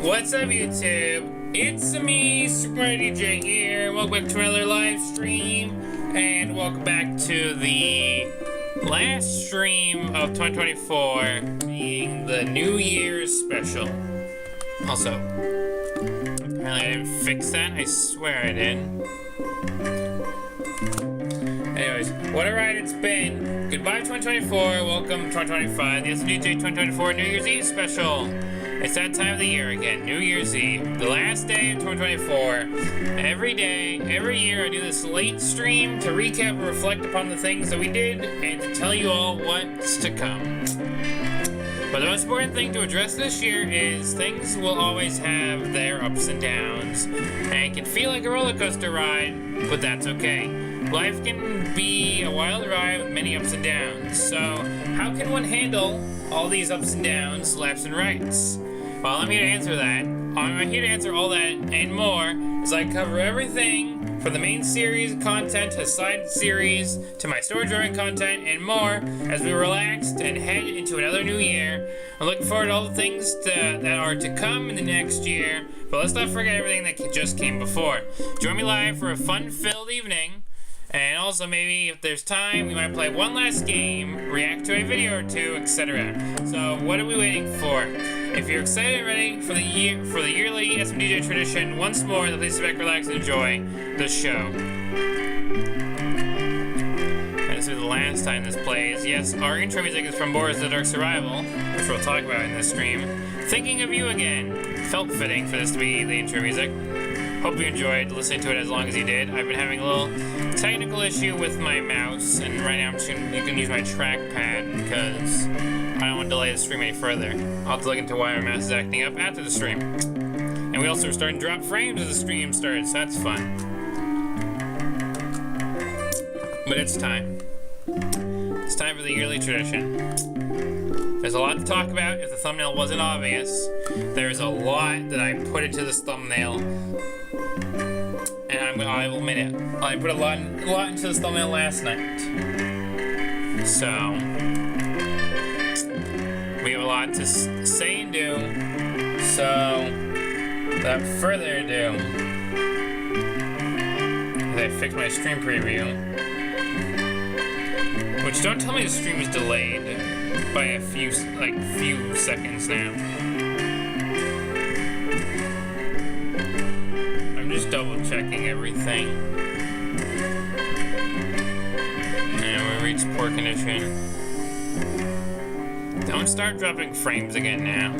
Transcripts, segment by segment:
What's up, YouTube? It's me, SMDJ here. Welcome back to another live stream, and welcome back to the last stream of 2024, being the New Year's special. Also, apparently I didn't fix that. I swear I did. Anyways, what a ride it's been. Goodbye 2024, welcome 2025, the SMDJ 2024 New Year's Eve special. It's that time of the year again, New Year's Eve, the last day of 2024. Every day, every year, I do this late stream to recap and reflect upon the things that we did and to tell you all what's to come. But the most important thing to address this year is things will always have their ups and downs, and it can feel like a roller coaster ride, but that's okay. Life can be a wild ride with many ups and downs, so how can one handle all these ups and downs, lefts and rights? Well, I'm here to answer that. I'm here to answer all that and more, as I cover everything from the main series content to side series to my story-driven content and more as we relax and head into another new year. I'm looking forward to all the things that are to come in the next year, but let's not forget everything that just came before. Join me live for a fun-filled evening. And also, maybe if there's time, we might play one last game, react to a video or two, etc. So, what are we waiting for? If you're excited and ready for the yearly SMDJ tradition, once more, then please sit back, relax, and enjoy the show. And this is the last time this plays. Yes, our intro music is from Boris the Dark Survival, which we'll talk about in this stream. Thinking of You Again. Felt fitting for this to be the intro music. Hope you enjoyed listening to it as long as you did. I've been having a little technical issue with my mouse, and right now you can use my trackpad because I don't want to delay the stream any further. I'll have to look into why my mouse is acting up after the stream. And we also are starting to drop frames as the stream starts, so that's fun. But it's time. It's time for the yearly tradition. There's a lot to talk about if the thumbnail wasn't obvious. There's a lot that I put into this thumbnail. And I will admit it. I put a lot into this thumbnail last night. So, we have a lot to say and do. So, without further ado, as I fix my stream preview, which don't tell me the stream is delayed by a few seconds now. I'm just double checking everything. And we reach poor condition. Don't start dropping frames again now.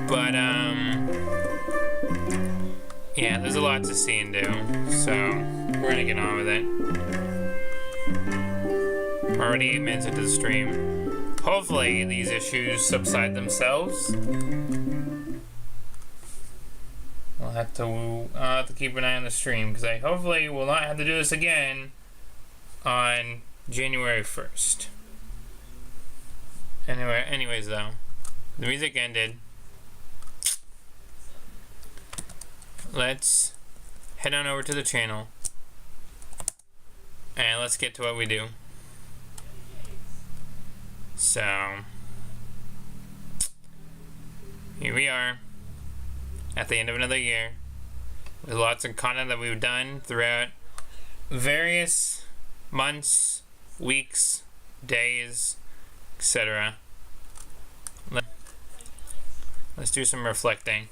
But yeah, there's a lot to see and do, so we're gonna get on with it. We're already 8 minutes into the stream. Hopefully these issues subside themselves. I'll have to keep an eye on the stream because I hopefully will not have to do this again on January 1st. Anyways though, the music ended. Let's head on over to the channel and let's get to what we do. So, here we are at the end of another year with lots of content that we've done throughout various months, weeks, days, etc. Let's do some reflecting.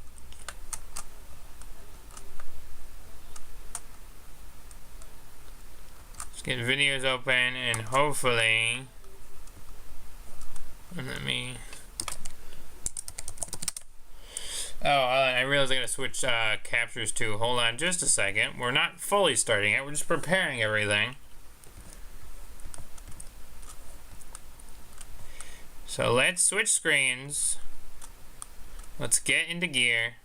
Let's get videos open and hopefully let me. Oh, I realized I gotta switch captures too. Hold on just a second. We're not fully starting it, we're just preparing everything. So let's switch screens. Let's get into gear.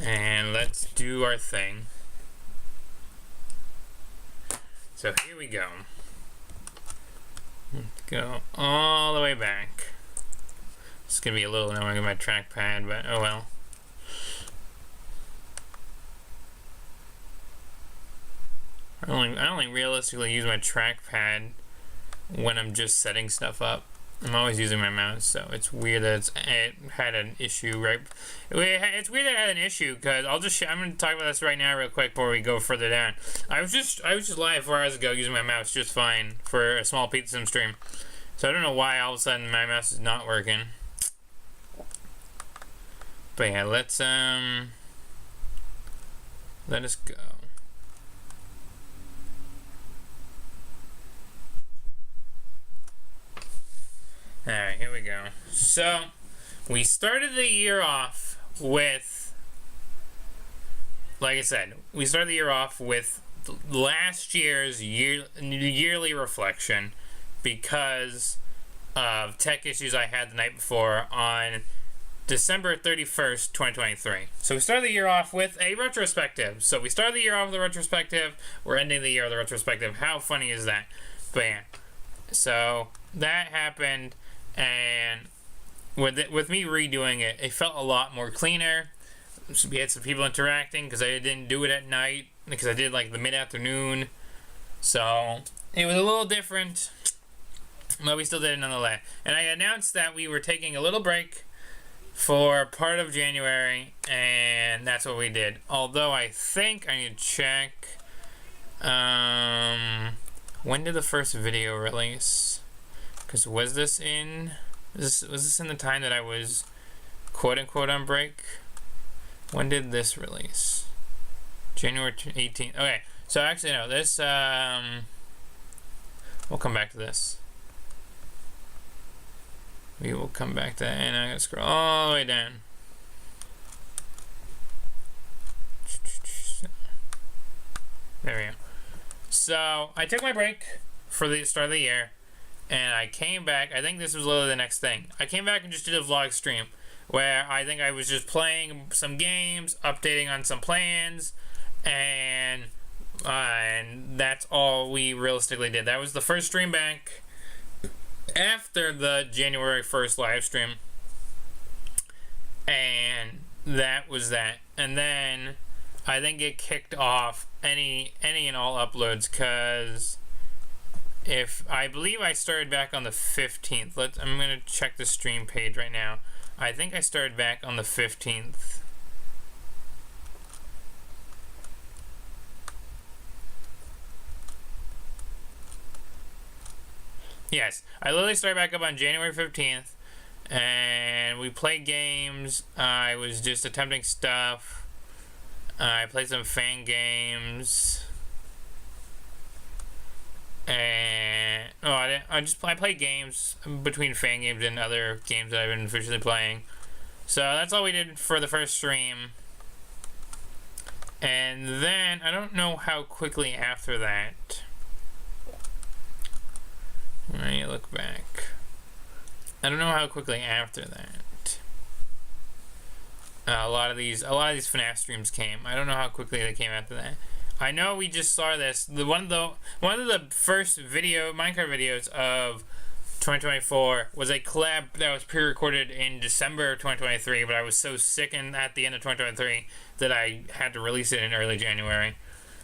And let's do our thing. So here we go. Let's go all the way back. It's gonna be a little annoying with my trackpad, but oh well. I only realistically use my trackpad when I'm just setting stuff up. I'm always using my mouse, so it's weird that it had an issue, right? It's weird that it had an issue, because I'm going to talk about this right now real quick before we go further down. I was just live 4 hours ago using my mouse just fine for a small Pizza Sim stream. So I don't know why all of a sudden my mouse is not working. But yeah, let us go. Alright, here we go. So, we started the year off with, like I said, we started the year off with last year's yearly reflection because of tech issues I had the night before on December 31st, 2023. So we started the year off with a retrospective. So we started the year off with a retrospective. We're ending the year with a retrospective. How funny is that? But yeah. So that happened, and with me redoing it, it felt a lot more cleaner. So we had some people interacting because I didn't do it at night, because I did like the mid-afternoon. So it was a little different, but we still did it nonetheless. And I announced that we were taking a little break for part of January, and that's what we did. Although I think I need to check. When did the first video release? Because was this in the time that I was quote unquote on break? When did this release? January 18th. Okay, so actually no, this we'll come back to this. We will come back to that, and I'm gonna scroll all the way down. There we go. So I took my break for the start of the year, and I came back. I think this was literally the next thing. I came back and just did a vlog stream where I think I was just playing some games, updating on some plans, and that's all we realistically did. That was the first stream back after the January 1st live stream, and that was that. And then I think it kicked off any and all uploads, because I believe I started back on the 15th. I'm gonna check the stream page right now. I think I started back on the 15th. Yes, I literally started back up on January 15th, and we played games. I was just attempting stuff. I played some fan games, and I played games between fan games and other games that I've been officially playing. So that's all we did for the first stream. And then I don't know how quickly after that. When you look back, I don't know how quickly after that a lot of these FNAF streams came. I don't know how quickly they came after that. I know we just saw this. One of the first Minecraft videos of 2024 was a collab that was pre-recorded in December of 2023, but I was so sick at the end of 2023 that I had to release it in early January.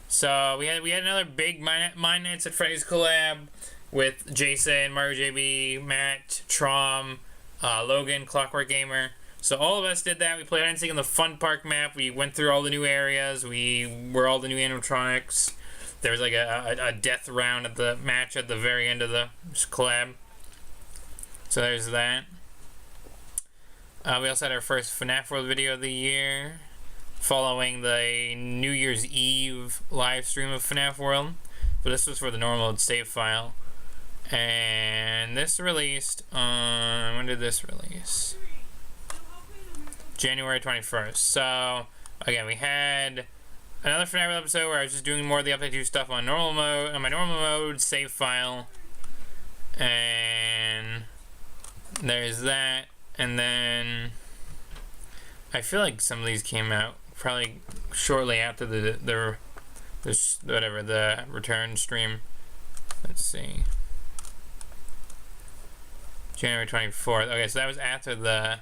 So we had another big Mine Nights at Freddy's collab with Jason, Mario JB, Matt, Trom, Logan, Clockwork Gamer. So all of us did that. We played hide and seek in the Fun Park map. We went through all the new areas. We were all the new animatronics. There was like a death round at the match at the very end of the collab. So there's that. We also had our first FNAF World video of the year, following the New Year's Eve live stream of FNAF World. But this was for the normal save file. And this released on, when did this release? January 21st. So again, we had another FNAF episode where I was just doing more of the update 2 stuff on normal mode, on my normal mode save file. And there's that. And then I feel like some of these came out probably shortly after the return stream. Let's see. January 24th. Okay, so that was after the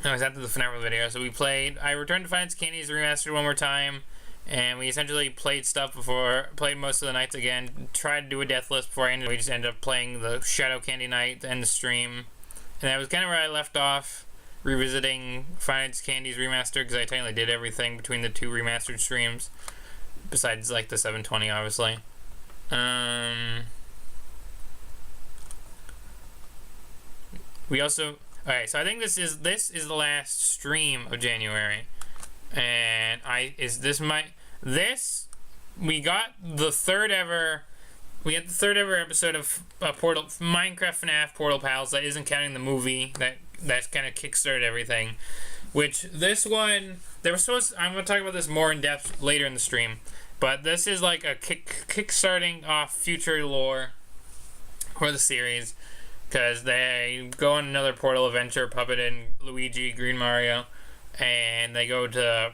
FNAF video. So we played, I returned to Finance Candies Remastered one more time, and we essentially played most of the nights again, tried to do a death list before we just ended up playing the Shadow Candy night to end the stream. And that was kind of where I left off, revisiting Final Candy's remaster, because I technically did everything between the 2 remastered streams, besides like the 720, obviously. We also, alright, so I think this is the last stream of January, and we got the third ever episode of Minecraft FNAF Portal Pals. That isn't counting the movie that's kind of kickstarted everything. Which this one, I'm going to talk about this more in depth later in the stream, but this is like a kickstarting off future lore for the series, because they go on another Portal adventure, Puppet and Luigi, Green Mario, and they go to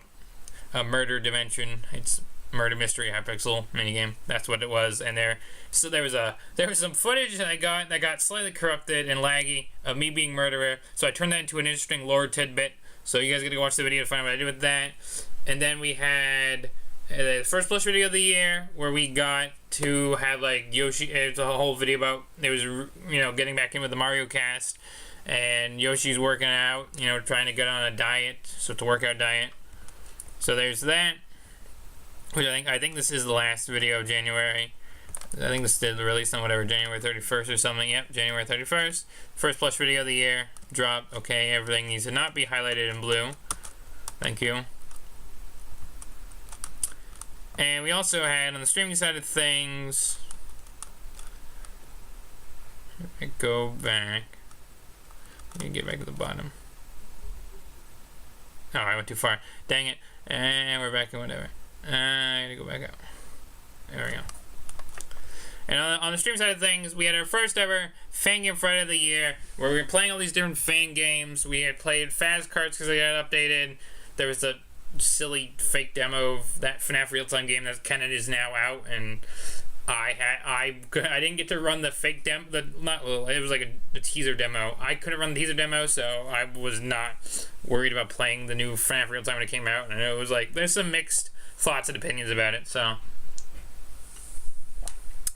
a murder dimension. It's murder mystery hypixel minigame. That's what it was. And there was some footage that I got that got slightly corrupted and laggy of me being murderer. So I turned that into an interesting lore tidbit. So you guys get to watch the video to find out what I did with that. And then we had the first plush video of the year, where we got to have like Yoshi. It's a whole video about getting back in with the Mario cast, and Yoshi's working out, trying to get on a diet. So it's a workout diet. So there's that. Which I think this is the last video of January. I think this did the release on whatever, January 31st or something. Yep, January 31st. First plush video of the year. Drop. Okay, everything needs to not be highlighted in blue. Thank you. And we also had, on the streaming side of things, let me go back. Let me get back to the bottom. Oh, I went too far. Dang it. And we're back in whatever. I gotta go back out. There we go. And on the stream side of things, we had our first ever Fan Game Friday of the year, where we were playing all these different fan games. We had played Faz Cards because they got updated. There was a silly fake demo of that FNAF real-time game that kind of is now out, and I didn't get to run the fake demo. It was like a teaser demo. I couldn't run the teaser demo, so I was not worried about playing the new FNAF real-time when it came out. And it was like, there's some mixed thoughts and opinions about it, so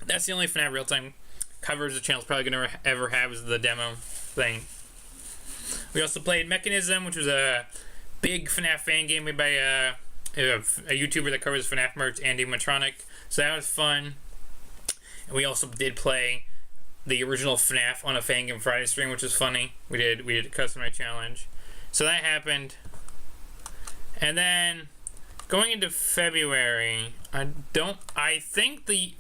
that's the only FNAF real-time coverage the channel's probably gonna ever have, is the demo thing. We also played Mechanism, which was a big FNAF fan game made by a YouTuber that covers FNAF merch, Andy Matronic. So that was fun. And we also did play the original FNAF on a Fan Game Friday stream, which was funny. We did a customized challenge. So that happened. And then going into February,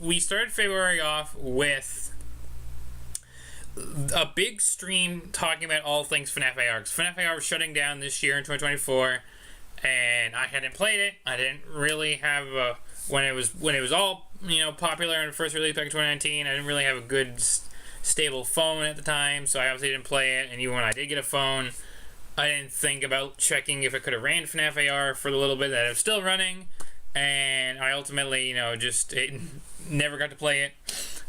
we started February off with a big stream talking about all things FNAF AR. Because FNAF AR was shutting down this year in 2024, and I hadn't played it. I didn't really have when it was all popular and first released back in 2019. I didn't really have a good stable phone at the time, so I obviously didn't play it. And even when I did get a phone, I didn't think about checking if it could have ran FNAF AR for the little bit that it was still running. And I ultimately, it never got to play it.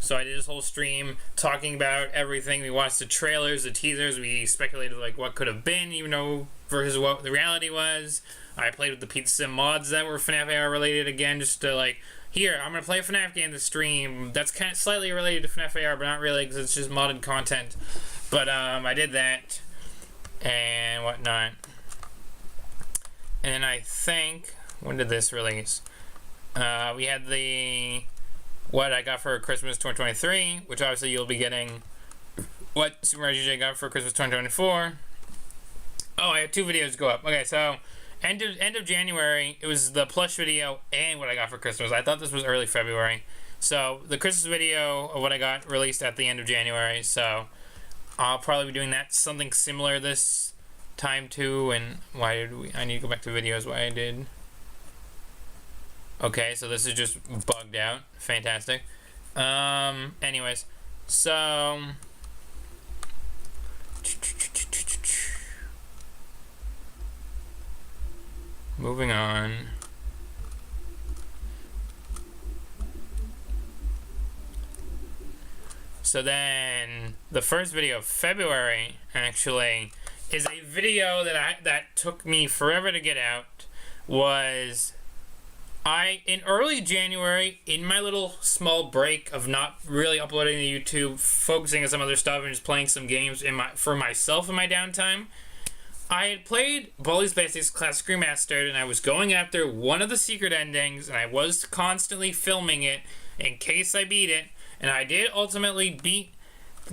So I did this whole stream talking about everything. We watched the trailers, the teasers. We speculated like what could have been, versus what the reality was. I played with the Pizza Sim mods that were FNAF AR related again, just to like, here, I'm going to play a FNAF game this stream. That's kind of slightly related to FNAF AR, but not really, because it's just modded content. But I did that and whatnot. And I think, when did this release? We had what I got for Christmas 2023, which obviously you'll be getting what Super Mario DJ got for Christmas 2024. Oh, I have 2 videos to go up. Okay, so end of January, it was the plush video and what I got for Christmas. I thought this was early February. So the Christmas video of what I got released at the end of January. So I'll probably be doing that, something similar this time too. And I need to go back to videos why I did. Okay, so this is just bugged out. Fantastic. Anyways, so moving on. So then the first video of February actually is a video that took me forever to get out. Was In early January, in my little small break of not really uploading to YouTube, focusing on some other stuff and just playing some games for myself in my downtime, I had played Baldi's Basics Classic Remastered, and I was going after one of the secret endings, and I was constantly filming it in case I beat it, and I did ultimately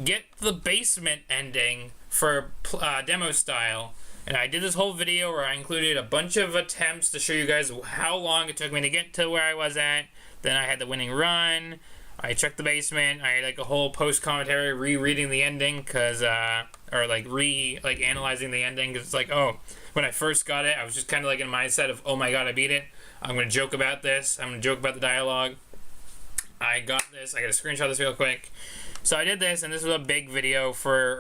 get the basement ending for demo style. And I did this whole video where I included a bunch of attempts to show you guys how long it took me to get to where I was at. Then I had the winning run. I checked the basement. I had like a whole post commentary rereading the ending analyzing the ending, because it's like, oh, when I first got it, I was just kind of like in a mindset of, oh my god, I beat it. I'm gonna joke about this. I'm gonna joke about the dialogue. I got this. I gotta screenshot this real quick. So I did this, and this was a big video for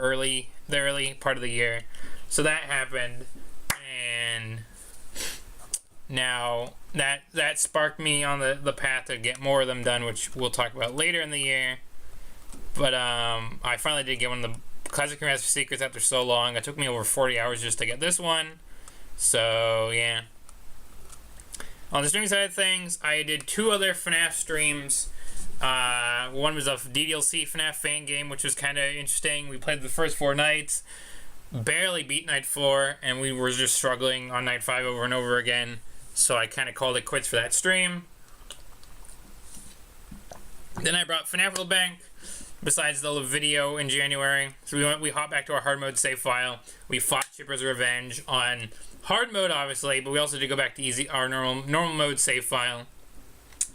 the early part of the year. So that happened, and now that sparked me on the path to get more of them done, which we'll talk about later in the year. But I finally did get one of the Classic Remastered Secrets after so long. It took me over 40 hours just to get this one. So yeah. On the streaming side of things, I did 2 other FNAF streams. One was a DDLC FNAF fan game, which was kind of interesting. We played the first 4 nights. Barely beat night 4, and we were just struggling on night 5 over and over again, so I kind of called it quits for that stream. Then I brought FNAF World Bank, besides the video in January. So we hopped back to our hard mode save file. We fought Chipper's Revenge on hard mode, obviously, but we also did go back to our normal mode save file,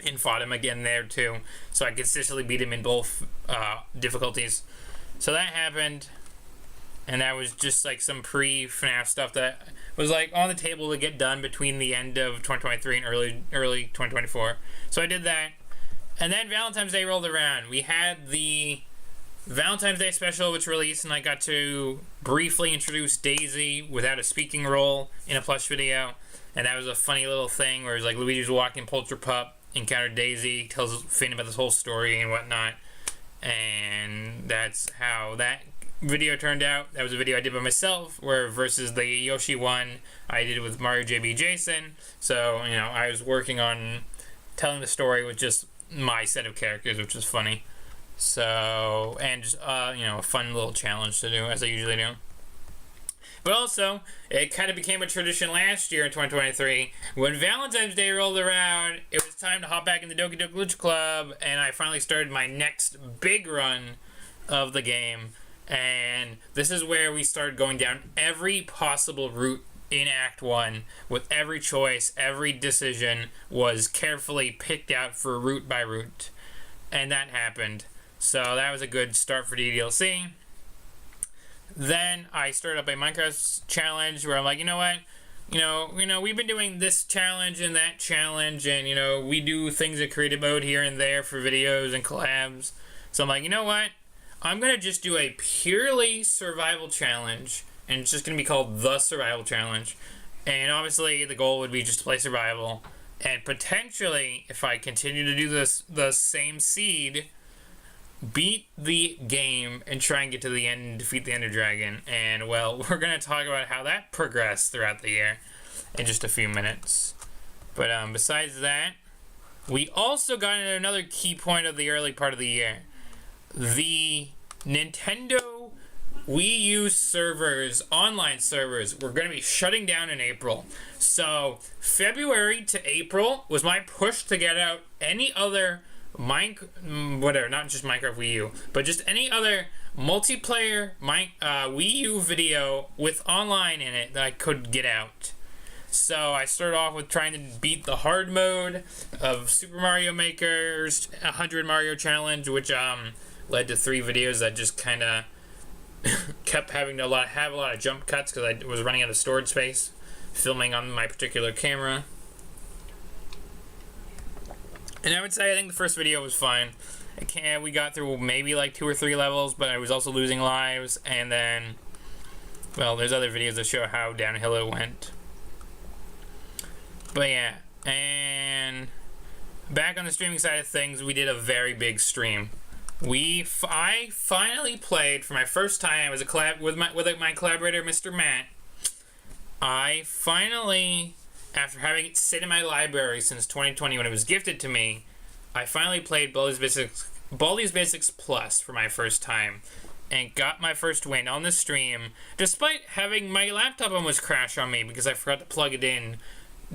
and fought him again there too. So I consistently beat him in both difficulties. So that happened. And that was just like some pre-FNAF stuff that was like on the table to get done between the end of 2023 and early 2024. So I did that. And then Valentine's Day rolled around. We had the Valentine's Day special, which released, and I got to briefly introduce Daisy without a speaking role in a plush video. And that was a funny little thing where it was like Luigi's walking Polterpup, encountered Daisy, tells Finn about this whole story and whatnot. And that's how that video turned out. That was a video I did by myself, where versus the Yoshi one I did it with Mario JB Jason. So, you know, I was working on telling the story with just my set of characters, which was funny. So, and just, you know, a fun little challenge to do, as I usually do. But also, it kind of became a tradition last year in 2023. When Valentine's Day rolled around, it was time to hop back in the Doki Doki Lucha Club, and I finally started my next big run of the game. And this is where we started going down every possible route in Act 1, with every choice, every decision was carefully picked out for route by route. And that happened. So that was a good start for DDLC. Then I started up a Minecraft challenge where I'm like, you know what? You know, we've been doing this challenge and that challenge, and, you know, we do things in creative mode here and there for videos and collabs. So I'm like, you know what? I'm going to just do a purely survival challenge, and it's just going to be called The Survival Challenge. And obviously, the goal would be just to play survival. And potentially, if I continue to do this, the same seed, beat the game and try and get to the end and defeat the Ender Dragon. And, well, we're going to talk about how that progressed throughout the year in just a few minutes. But besides that, we also got into another key point of the early part of the year. The Nintendo Wii U servers, online servers, were going to be shutting down in April. So February to April was my push to get out any other not just Minecraft Wii U, but just any other multiplayer Wii U video with online in it that I could get out. So I started off with trying to beat the hard mode of Super Mario Maker's 100 Mario Challenge, which led to 3 videos that just kind of kept having to have a lot of jump cuts because I was running out of storage space filming on my particular camera. And I would say I think the first video was fine. We got through maybe like 2 or 3 levels, but I was also losing lives. And then, well, there's other videos that show how downhill it went. But yeah, and back on the streaming side of things, we did a very big stream. I finally played for my first time as a collab with my collaborator, Mr. Matt. I finally after having it sit in my library since 2020 when it was gifted to me, I finally played Baldi's Basics Plus for my first time and got my first win on the stream, despite having my laptop almost crash on me because I forgot to plug it in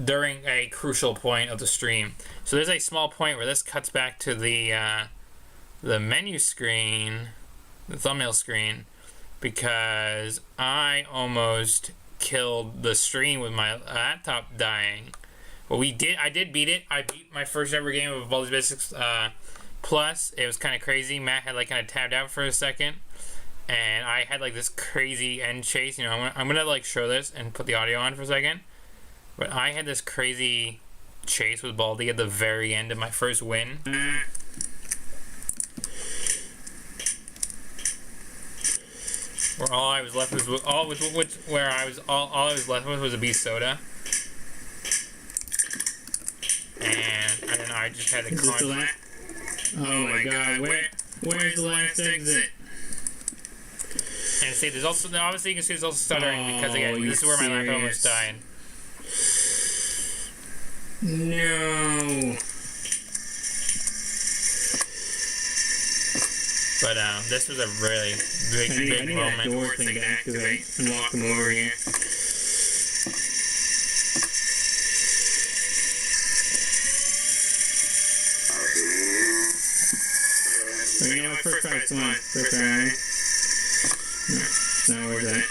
during a crucial point of the stream. So there's a small point where this cuts back to the menu screen, the thumbnail screen, because I almost killed the stream with my laptop dying. Well, I did beat it. I beat my first ever game of Baldi's Basics Plus. It was kind of crazy. Matt had like kind of tabbed out for a second, and I had like this crazy end chase. You know, I'm gonna like show this and put the audio on for a second. But I had this crazy chase with Baldi at the very end of my first win. Where all I was left with was a beast soda. And then I just had a oh my god, where's the last exit? And see, there's also, obviously you can see there's also stuttering because again, this is where my laptop almost died. No. But this was a really big moment. That door thing to activate and walk them over here. You know what? First try, come on. First try. No, where's that?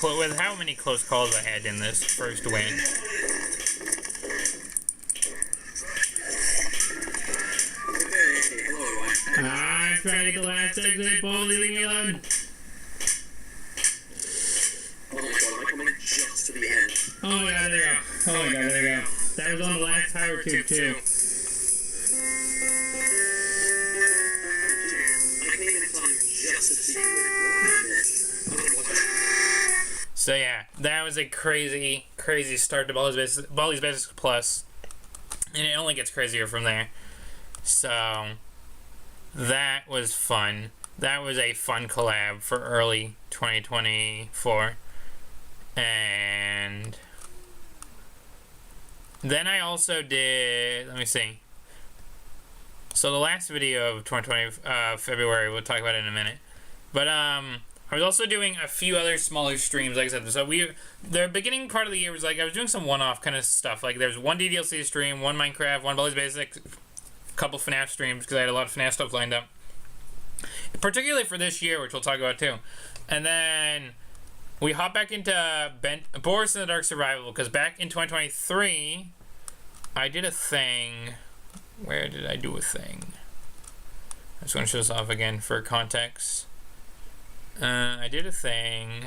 With how many close calls I had in this first win. I'm trying to get the last exit, Baldi, leave me alone. Oh my god, I'm coming just to the end. Oh my god, there you go. Oh my god, there you go. That was on the last tower tube, too. So yeah, that was a crazy start to Baldi's Basics Plus, and it only gets crazier from there. So that was fun. That was a fun collab for early 2024, and then I also did. Let me see. So the last video of 2020 February, we'll talk about it in a minute, but I was also doing a few other smaller streams, like I said. So the beginning part of the year was like I was doing some one-off kind of stuff. Like there's one DDLC stream, one Minecraft, one Baldi's Basics, a couple FNAF streams because I had a lot of FNAF stuff lined up, particularly for this year, which we'll talk about too. And then we hop back into Boris in the Dark Survival because back in 2023, I did a thing. Where did I do a thing? I just want to show this off again for context. I did a thing.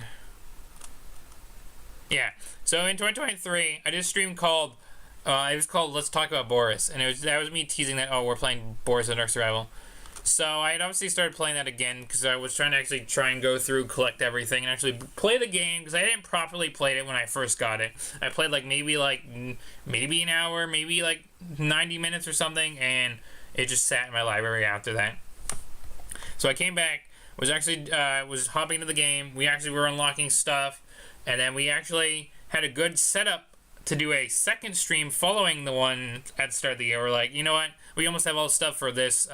Yeah. So in 2023, I did a stream called, it was called Let's Talk About Boris. And that was me teasing that, oh, we're playing Boris in the Dark Survival. So I had obviously started playing that again because I was trying to actually try and go through, collect everything, and actually play the game because I didn't properly play it when I first got it. I played maybe an hour, maybe 90 minutes or something, and it just sat in my library after that. So I came back. Was hopping into the game. We actually were unlocking stuff, and then we actually had a good setup to do a second stream following the one at the start of the year. We're like, you know what? We almost have all the stuff for this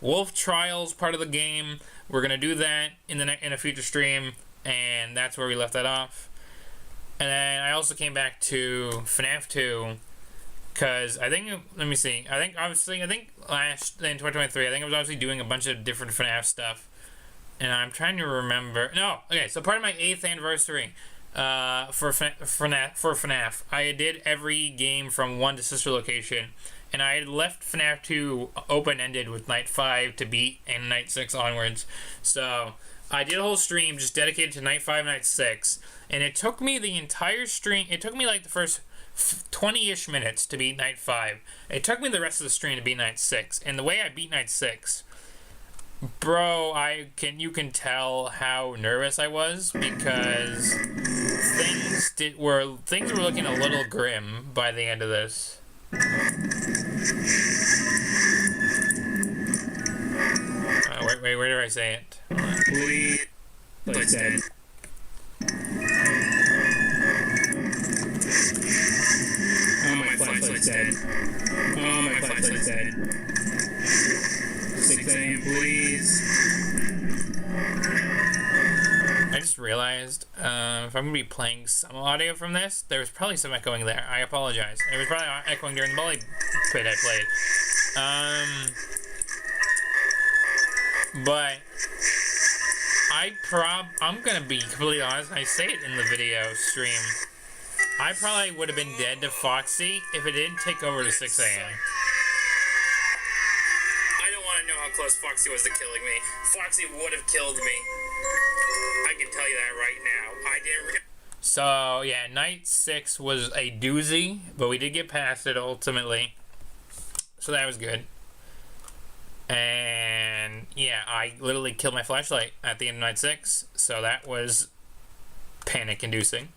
Wolf Trials part of the game. We're gonna do that in a future stream, and that's where we left that off. And then I also came back to FNAF 2. Because I think, let me see. I think last in 2023, I think I was obviously doing a bunch of different FNAF stuff. And I'm trying to remember. No, okay. So part of my 8th anniversary for FNAF, I did every game from 1 to Sister Location, and I had left FNAF 2 open-ended with Night 5 to beat and Night 6 onwards. So I did a whole stream just dedicated to Night 5, Night 6, and it took me the entire stream. It took me the first 20-ish minutes to beat Night 5. It took me the rest of the stream to beat Night 6, and the way I beat Night 6. Bro, you can tell how nervous I was because things were looking a little grim by the end of this. wait, where do I say it? Please. Place dead. Oh, my flashlight's dead. Oh, my flashlight's dead. 6 a.m., please. I just realized if I'm going to be playing some audio from this, there was probably some echoing there. I apologize. It was probably echoing during the bully pit I played. But I'm going to be completely honest, I say it in the video stream. I probably would have been dead to Foxy if it didn't take over to 6 a.m. I don't want to know how close Foxy was to killing me. Foxy would have killed me. I can tell you that right now. I didn't. So yeah, night 6 was a doozy, but we did get past it ultimately. So that was good. And yeah, I literally killed my flashlight at the end of night 6, so that was panic-inducing.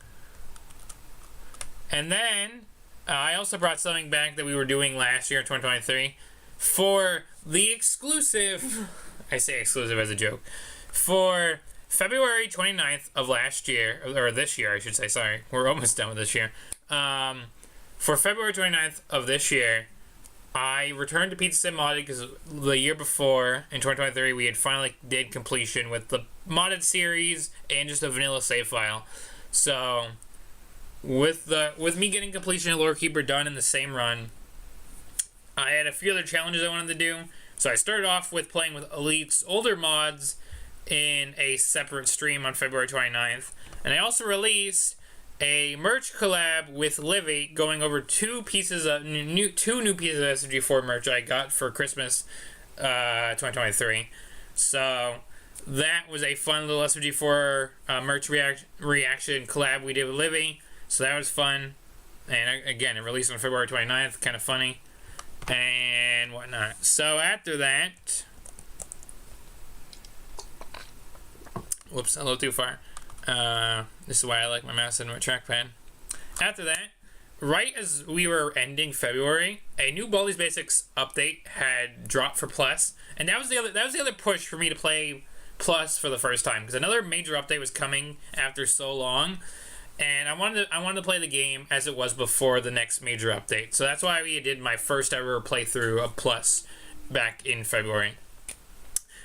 And then I also brought something back that we were doing last year in 2023 for the exclusive. I say exclusive as a joke. For February 29th of last year, or this year, I should say, sorry. We're almost done with this year. For February 29th of this year, I returned to Pizza Sim Modded because the year before, in 2023, we had finally did completion with the modded series and just a vanilla save file. So, with me getting completion of Lore Keeper done in the same run, I had a few other challenges I wanted to do. So I started off with playing with Elite's older mods in a separate stream on February 29th. And I also released a merch collab with Livy going over two new pieces of SMG4 merch I got for Christmas 2023. So that was a fun little SMG4 merch reaction collab we did with Livy. So that was fun. And again, it released on February 29th. Kind of funny. And whatnot. So after that... Whoops, a little too far. This is why I like my mouse and my trackpad. After that, right as we were ending February, a new Baldi's Basics update had dropped for Plus, and that was the other push for me to play Plus for the first time, because another major update was coming after so long, and I wanted to play the game as it was before the next major update. So that's why we did my first ever playthrough of Plus back in February.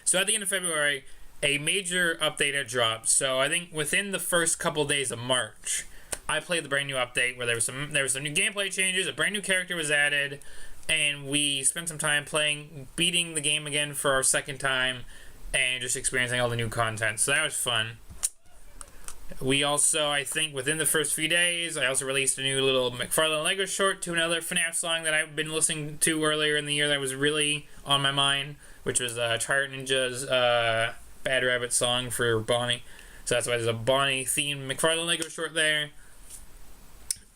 So at the end of February, a major update had dropped. So I think within the first couple days of March, I played the brand new update where there was some new gameplay changes, a brand new character was added, and we spent some time beating the game again for our second time, and just experiencing all the new content. So that was fun. We also, I think, within the first few days, I also released a new little McFarlane Lego short to another FNAF song that I've been listening to earlier in the year that was really on my mind, which was Pirate Ninja's Bad Rabbit song for Bonnie. So that's why there's a Bonnie themed McFarlane Lego short there.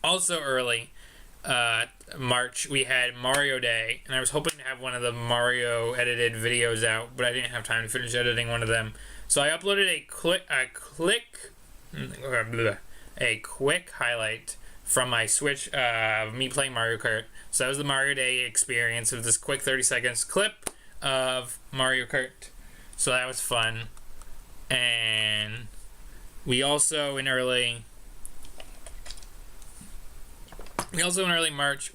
Also early March, we had Mario Day, and I was hoping to have one of the Mario edited videos out, but I didn't have time to finish editing one of them. So I uploaded a quick highlight from my Switch of me playing Mario Kart. So that was the Mario Day experience of this quick 30 seconds clip of Mario Kart. So that was fun. And we also in early March,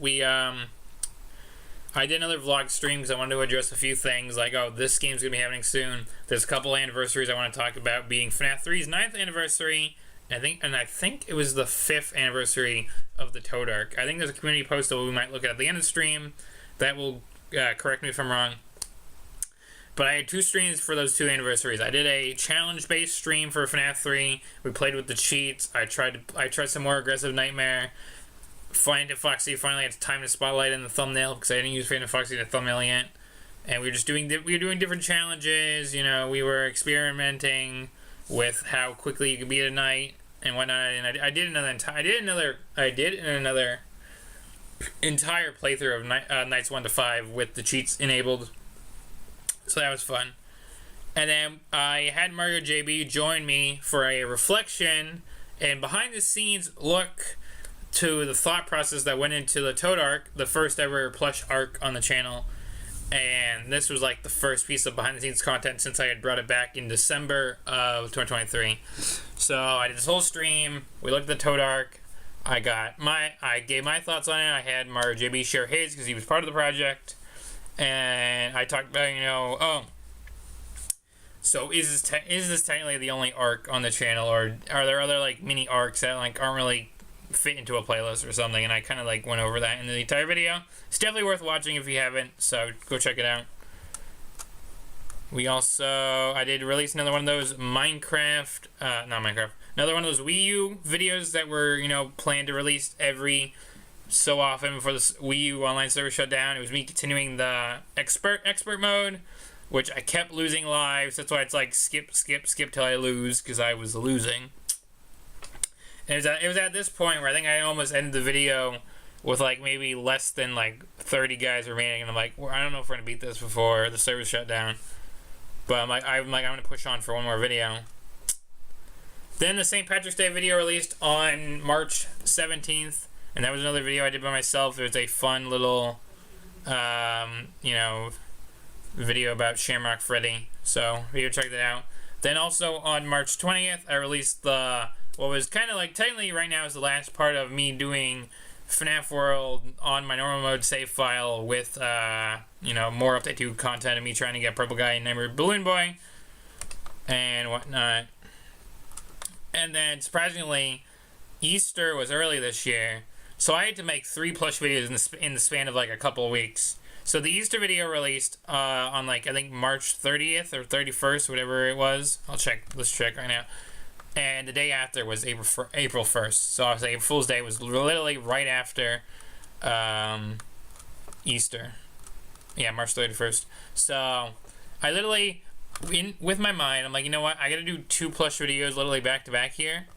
I did another vlog stream because I wanted to address a few things, like, oh, this game's going to be happening soon. There's a couple anniversaries I want to talk about, being FNAF 3's 9th anniversary, and I think it was the 5th anniversary of the Toad Arc. I think there's a community post that we might look at the end of the stream that will correct me if I'm wrong. But I had two streams for those two anniversaries. I did a challenge-based stream for FNAF 3. We played with the cheats. I tried some more aggressive Nightmare. Phantom Foxy finally had time to spotlight in the thumbnail because I didn't use Phantom Foxy in the thumbnail yet. And we were just doing different challenges. You know, we were experimenting with how quickly you could beat a night and whatnot. And I did another entire playthrough of nights 1 to 5 with the cheats enabled. So that was fun. And then I had Mario JB join me for a reflection and behind the scenes look to the thought process that went into the Toad Arc, the first ever plush arc on the channel. And this was like the first piece of behind the scenes content since I had brought it back in December of 2023. So I did this whole stream. We looked at the Toad Arc. I gave my thoughts on it. I had Mario JB share his because he was part of the project. And I talked about, so is this technically the only arc on the channel, or are there other like mini arcs that like aren't really fit into a playlist or something? And I kind of like went over that in the entire video. It's definitely worth watching if you haven't, so go check it out. I did release another one of those another one of those Wii U videos that were, planned to release every so often before the Wii U online server shut down. It was me continuing the expert mode, which I kept losing lives. That's why it's like skip till I lose, because I was losing. And it was at this point where I think I almost ended the video with like maybe less than like 30 guys remaining, and I'm like, well, I don't know if we're gonna beat this before the server shut down. But I'm gonna push on for one more video. Then the St. Patrick's Day video released on March 17th, and that was another video I did by myself. It was a fun little, video about Shamrock Freddy. So you check that out. Then also on March 20th, I released what was kind of like technically right now is the last part of me doing FNAF World on my normal mode save file with more Update 2 content of me trying to get Purple Guy and Neighbor Balloon Boy and whatnot. And then surprisingly, Easter was early this year, so I had to make 3 plush videos in the span of like a couple of weeks. So the Easter video released on like I think March 30th or 31st, whatever it was. Let's check right now. And the day after was April 1st. So I was April Fool's Day was literally right after Easter. Yeah, March 31st. So I literally, with my mind, I'm like, you know what? I gotta do 2 plush videos literally back to back here.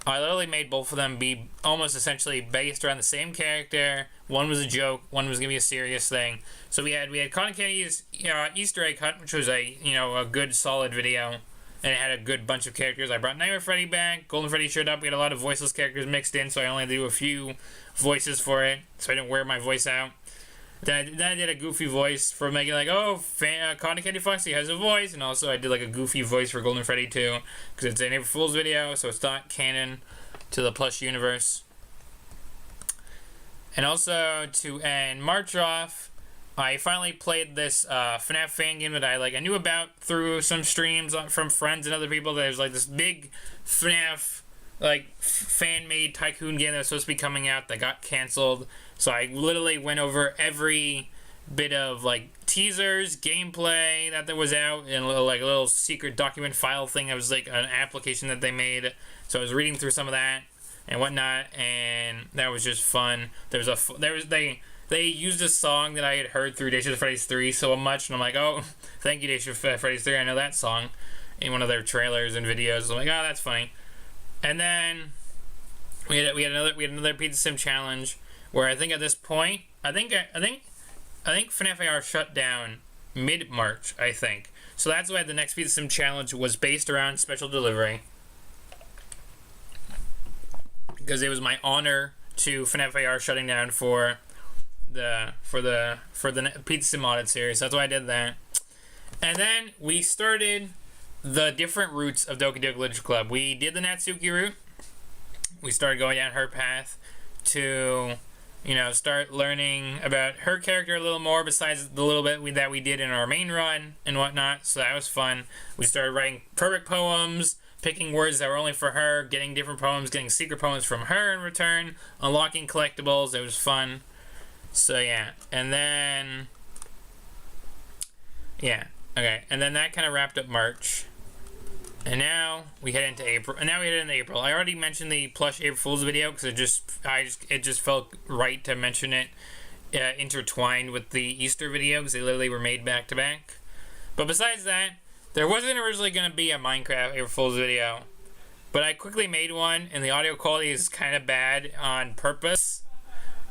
I literally made both of them be almost essentially based around the same character. One was a joke, one was gonna be a serious thing. So we had Cotton Candy's Easter egg hunt, which was a good solid video, and it had a good bunch of characters. I brought Nightmare Freddy back. Golden Freddy showed up. We had a lot of voiceless characters mixed in, so I only had to do a few voices for it, so I didn't wear my voice out. Then I did a goofy voice for making like, Cotton Candy Foxy has a voice, and also I did like a goofy voice for Golden Freddy too, because it's an April Fool's video, so it's not canon to the plush universe. And also to end March off, I finally played this FNAF fan game that I knew about through some streams from friends and other people. There's like this big FNAF fan-made tycoon game that was supposed to be coming out that got canceled. So I literally went over every bit of teasers, gameplay that was out, and a little secret document file thing that was like an application that they made. So I was reading through some of that and whatnot, and that was just fun. They used a song that I had heard through Days of Freddy's 3 so much, and I'm like, oh, thank you, Days of Freddy's 3. I know that song in one of their trailers and videos. I'm like, oh, that's funny. And then we had another Pizza Sim challenge where I think at this point, I think FNAF AR shut down mid-March, I think. So that's why the next Pizza Sim challenge was based around special delivery, because it was my honor to FNAF AR shutting down for the Pizza Sim Audit series. That's why I did that. And then we started the different routes of Doki Doki Literature Club. We did the Natsuki route. We started going down her path to start learning about her character a little more, besides the little bit that we did in our main run and whatnot. So that was fun. We started writing perfect poems, picking words that were only for her, getting different poems, getting secret poems from her in return, unlocking collectibles. It was fun. So yeah, and then and then that kind of wrapped up March, and now we head into April. I already mentioned the plush April Fool's video because it just felt right to mention it intertwined with the Easter video, because they literally were made back to back. But besides that, there wasn't originally going to be a Minecraft April Fool's video, but I quickly made one, and the audio quality is kind of bad on purpose,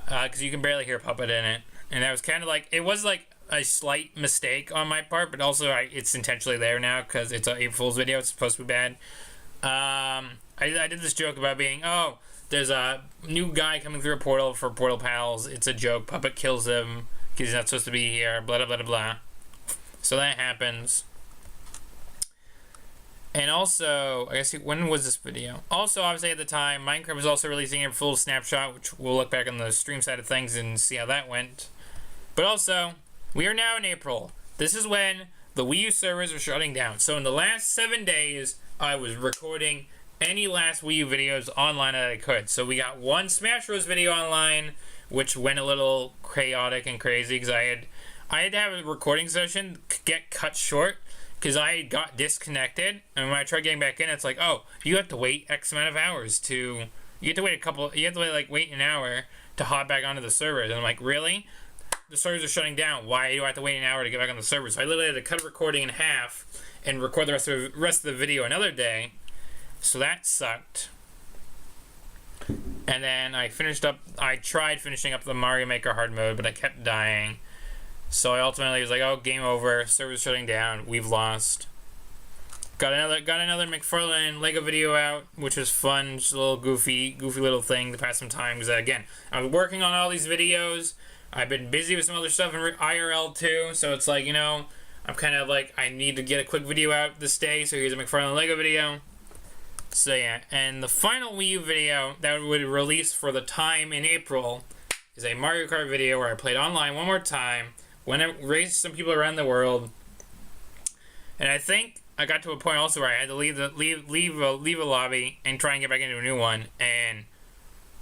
because you can barely hear Puppet in it. And that was kind of it was a slight mistake on my part, but also it's intentionally there now because it's an April Fool's video. It's supposed to be bad. I did this joke about being, there's a new guy coming through a portal for Portal Pals. It's a joke. Puppet kills him. because he's not supposed to be here, blah, blah, blah, blah. So that happens. And also, I guess, when was this video? Also, obviously, at the time, Minecraft was also releasing a full snapshot, which we'll look back on the stream side of things and see how that went. But also, we are now in April. This is when the Wii U servers are shutting down. So in the last 7 days, I was recording any last Wii U videos online that I could. So we got one Smash Bros. Video online, which went a little chaotic and crazy because I had to have a recording session get cut short because I got disconnected, and when I tried getting back in, it's like, oh, you have to wait X amount of hours to, you have to wait an hour to hop back onto the servers. And I'm like, really? The servers are shutting down. Why do I have to wait an hour to get back on the servers? So I literally had to cut recording in half and record the rest of the video another day. So that sucked. And then I tried finishing up the Mario Maker hard mode, but I kept dying. So I ultimately was like, oh, game over, server's shutting down, we've lost. Got another McFarlane Lego video out, which was fun, just a little goofy little thing to pass some time. Because again, I was working on all these videos. I've been busy with some other stuff in IRL too, so it's like, you know, I'm kind of like, I need to get a quick video out this day, so here's a McFarlane Lego video. So yeah, and the final Wii U video that would release for the time in April is a Mario Kart video where I played online one more time, when I raced some people around the world, and I think I got to a point also where I had to leave a lobby and try and get back into a new one, and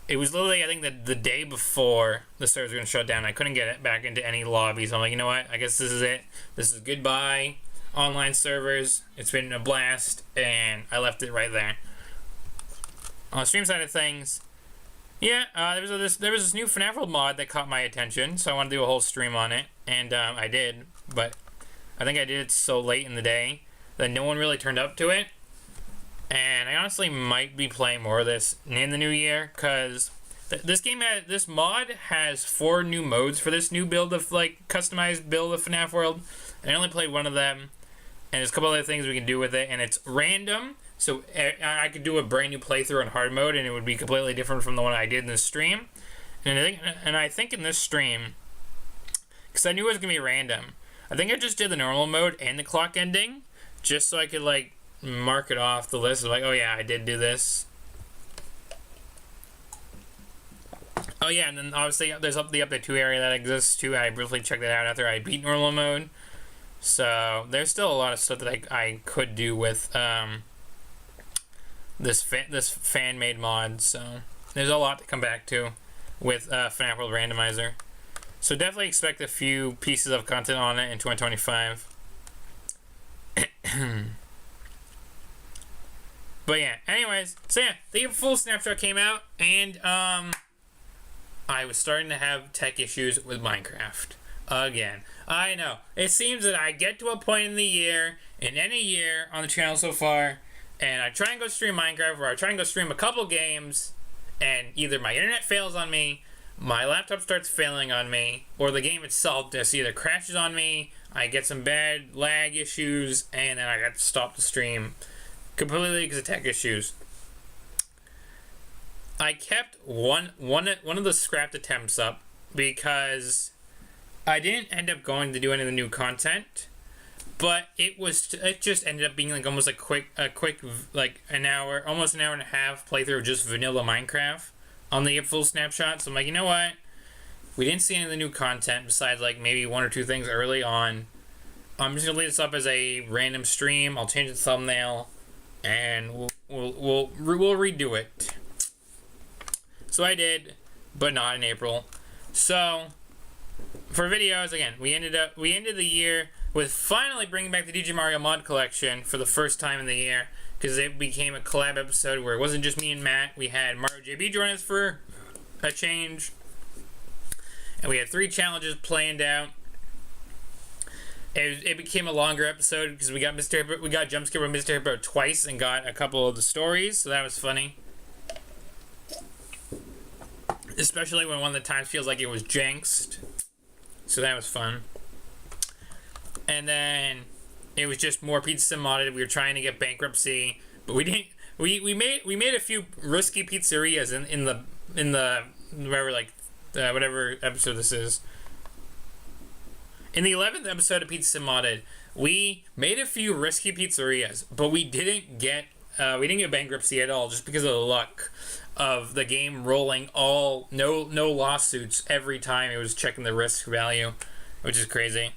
it was literally, I think, the day before the servers were going to shut down. I couldn't get it back into any lobbies. I'm like, you know what? I guess this is it. This is goodbye, online servers. It's been a blast, and I left it right there. On the stream side of things, yeah, there was this new FNAF World mod that caught my attention, so I wanted to do a whole stream on it, and I did, but I think I did it so late in the day that no one really turned up to it. And I honestly might be playing more of this in the new year, because this mod has 4 new modes for this new build of, like, customized build of FNAF World. And I only played one of them, and there's a couple other things we can do with it, and it's random, so I could do a brand new playthrough in hard mode, and it would be completely different from the one I did in the stream. And I think in this stream, because I knew it was going to be random, I think I just did the normal mode and the clock ending, just so I could, like, mark it off the list of like, oh yeah, I did do this. Oh yeah, and then obviously there's the Update 2 area that exists too. I briefly checked that out after I beat normal mode. So there's still a lot of stuff that I could do with this fan-made mod. So there's a lot to come back to with FNAF World Randomizer. So definitely expect a few pieces of content on it in 2025. But yeah, anyways, so yeah, the full snapshot came out, and I was starting to have tech issues with Minecraft. Again. I know. It seems that I get to a point in the year, in any year on the channel so far, and I try and go stream Minecraft, or I try and go stream a couple games, and either my internet fails on me, my laptop starts failing on me, or the game itself just either crashes on me, I get some bad lag issues, and then I got to stop the stream completely because of tech issues. I kept one of the scrapped attempts up because I didn't end up going to do any of the new content, but it just ended up being like almost a quick like almost an hour and a half playthrough of just vanilla Minecraft on the full snapshot. So I'm like, you know what? We didn't see any of the new content besides like maybe 1 or 2 things early on. I'm just gonna leave this up as a random stream. I'll change the thumbnail, and we'll redo it. So I did, but not in April. So for videos, again, we ended the year with finally bringing back the DJ Mario mod collection for the first time in the year, because it became a collab episode where it wasn't just me and Matt. We had Mario JB join us for a change, and we had 3 challenges planned out. It became a longer episode because we got jump scared by Mr. Hippo twice and got a couple of the stories, so that was funny. Especially when one of the times feels like it was jinxed. So that was fun. And then it was just more Pizza Sim modded. We were trying to get bankruptcy, but we didn't. We made a few risky pizzerias in the whatever episode this is. In the 11th episode of Pizza Modded, we made a few risky pizzerias, but we didn't get bankruptcy at all, just because of the luck of the game rolling no lawsuits every time it was checking the risk value, which is crazy.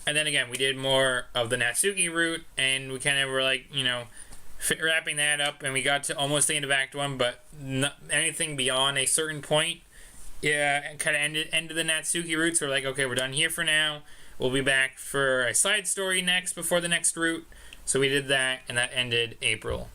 And then again, we did more of the Natsuki route, and we kind of were like, wrapping that up, and we got to almost the end of Act 1, but anything beyond a certain point, kind of ended the Natsuki route, so we're like, okay, we're done here for now. We'll be back for a side story next, before the next route. So we did that, and that ended April.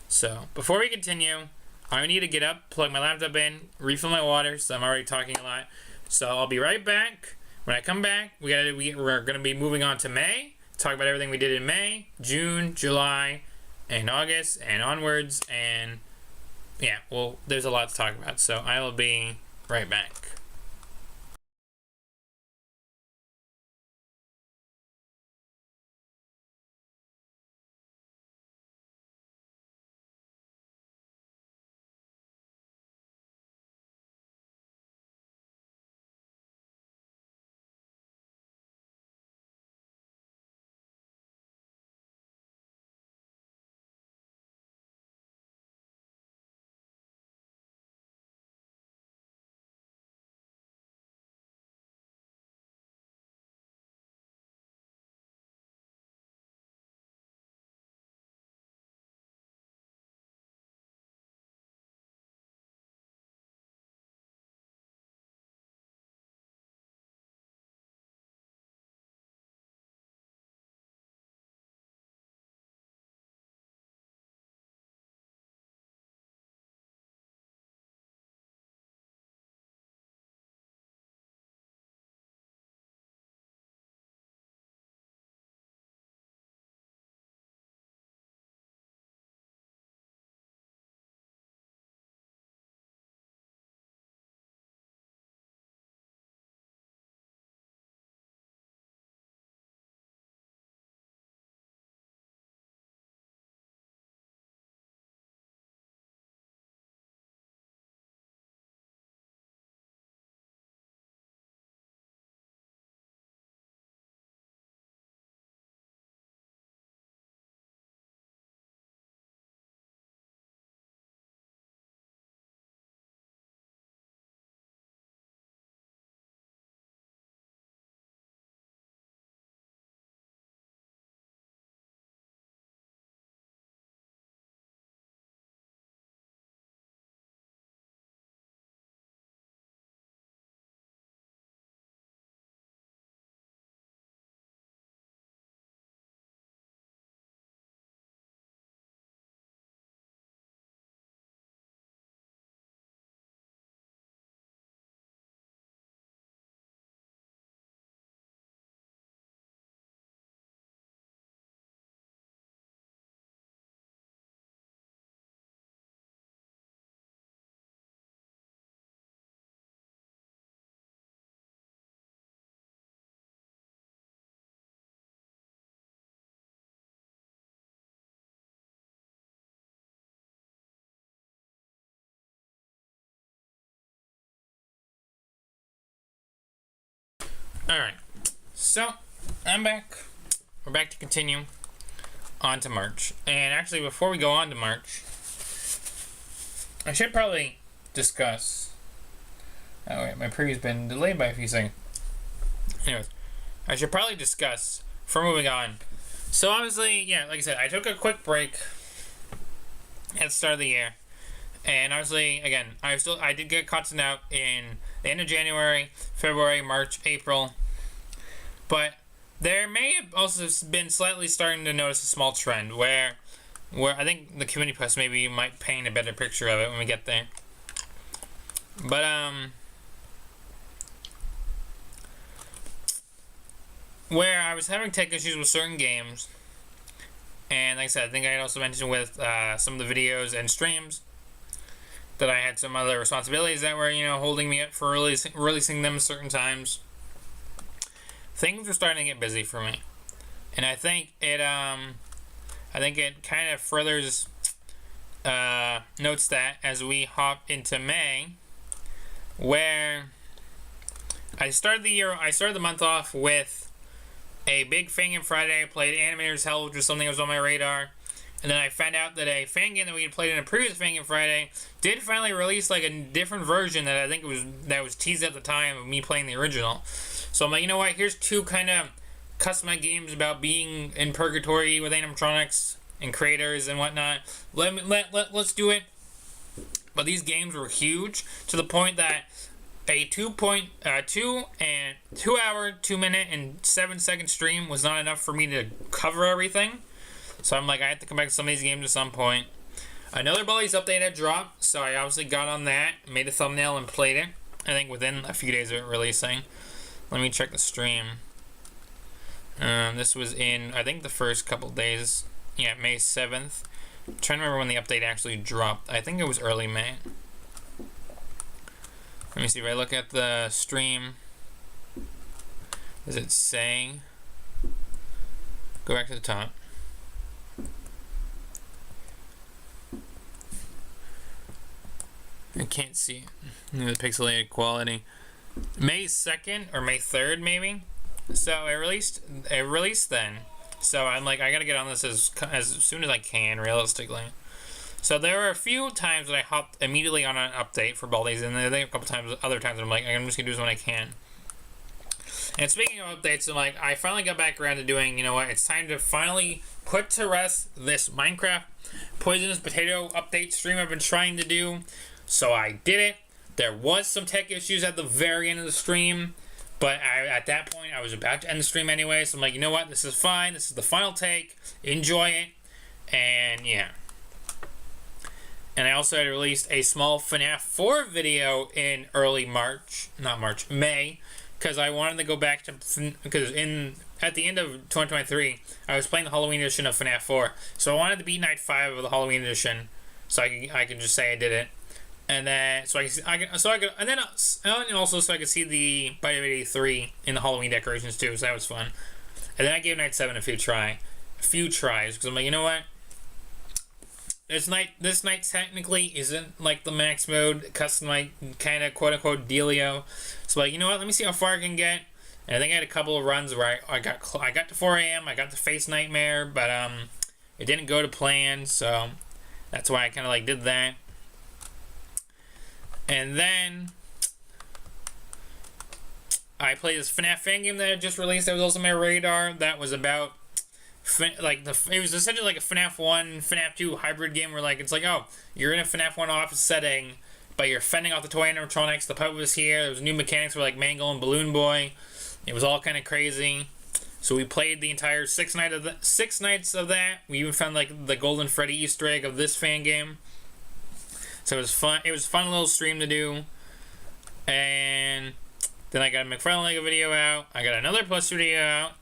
So, before we continue, I need to get up, plug my laptop in, refill my water, so I'm already talking a lot. So I'll be right back. When I come back, we're going to be moving on to May, talk about everything we did in May, June, July, and August, and onwards, and yeah, well, there's a lot to talk about, so I will be right back. Alright, so I'm back. We're back to continue on to March. And actually, before we go on to March, I should probably discuss. Oh, wait, my preview's been delayed by a few seconds. Anyways, I should probably discuss before moving on. So, obviously, yeah, like I said, I took a quick break at the start of the year. And obviously, again, I did get content out in the end of January, February, March, April. But there may have also been slightly starting to notice a small trend where I think the community post maybe might paint a better picture of it when we get there. But where I was having tech issues with certain games, and like I said, I think I also mentioned with some of the videos and streams that I had some other responsibilities that were, holding me up for releasing them certain times. Things were starting to get busy for me, and I think it kind of furthers notes that as we hop into May, where I I started the month off with a big fan game Friday. I played Animator's Hell, which was something that was on my radar. And then I found out that a fan game that we had played in a previous fan game Friday did finally release like a different version that I think was teased at the time of me playing the original. So I'm like, you know what? Here's two kind of customized games about being in purgatory with animatronics and creators and whatnot. Let's do it. But these games were huge to the point that a 2 hour, 2 minute, and 7 second stream was not enough for me to cover everything. So I'm like, I have to come back to some of these games at some point. Another Bullies update had dropped, so I obviously got on that, made a thumbnail, and played it. I think within a few days of it releasing. Let me check the stream. This was in, I think, the first couple days. Yeah, May 7th. I'm trying to remember when the update actually dropped. I think it was early May. Let me see if I look at the stream. Does it say? Go back to the top. I can't see it. The pixelated quality. May 2nd or May 3rd maybe. So it released then. So I'm like, I gotta get on this as soon as I can, realistically. So there were a few times that I hopped immediately on an update for Baldi's, and then a couple times, other times I'm like, I'm just gonna do this when I can. And speaking of updates, I'm like, I finally got back around to doing, you know what, it's time to finally put to rest this Minecraft Poisonous Potato update stream I've been trying to do. So I did it. There was some tech issues at the very end of the stream, but at that point I was about to end the stream anyway, so I'm like, you know what, this is fine, this is the final take, enjoy it, and yeah. And I also had released a small FNAF 4 video in May, because I wanted to go back to, because at the end of 2023, I was playing the Halloween edition of FNAF 4, so I wanted to beat Night 5 of the Halloween edition, so I could just say I did it. And then, and also so I could see the Bite of 83 in the Halloween decorations too, so that was fun. And then I gave Night 7 a few tries, because I'm like, you know what? This night technically isn't like the max mode, custom like kind of quote unquote dealio. So like, you know what? Let me see how far I can get. And I think I had a couple of runs where I got to 4 a.m. I got to face Nightmare, but it didn't go to plan, so that's why I kind of like did that. And then I played this FNAF fan game that I just released that was also on my radar. That was about it was essentially like a FNAF 1, FNAF 2 hybrid game where like it's like, oh, you're in a FNAF 1 office setting, but you're fending off the toy animatronics. The puppet was here. There was new mechanics for like Mangle and Balloon Boy. It was all kind of crazy. So we played the entire 6 nights of that. We even found like the Golden Freddy Easter egg of this fan game. So it was fun. It was a fun little stream to do. And then I got a McFarlane Lego video out. I got another Plus video out,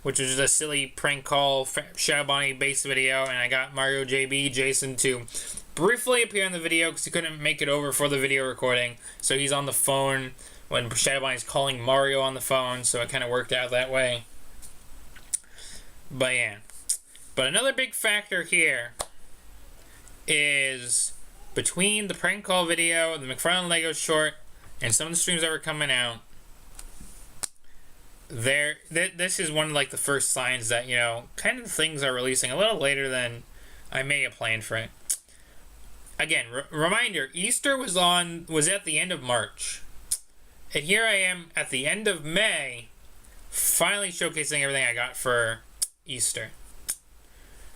which was just a silly prank call Shadow Bonnie based video. And I got Mario JB Jason to briefly appear in the video because he couldn't make it over for the video recording. So he's on the phone when Shadow Bonnie's calling Mario on the phone. So it kind of worked out that way. But yeah. But another big factor here is between the prank call video, the McFarlane Lego short, and some of the streams that were coming out, this is one of like the first signs that, you know, kind of things are releasing a little later than I may have planned for it. Again, reminder, Easter was at the end of March. And here I am at the end of May, finally showcasing everything I got for Easter.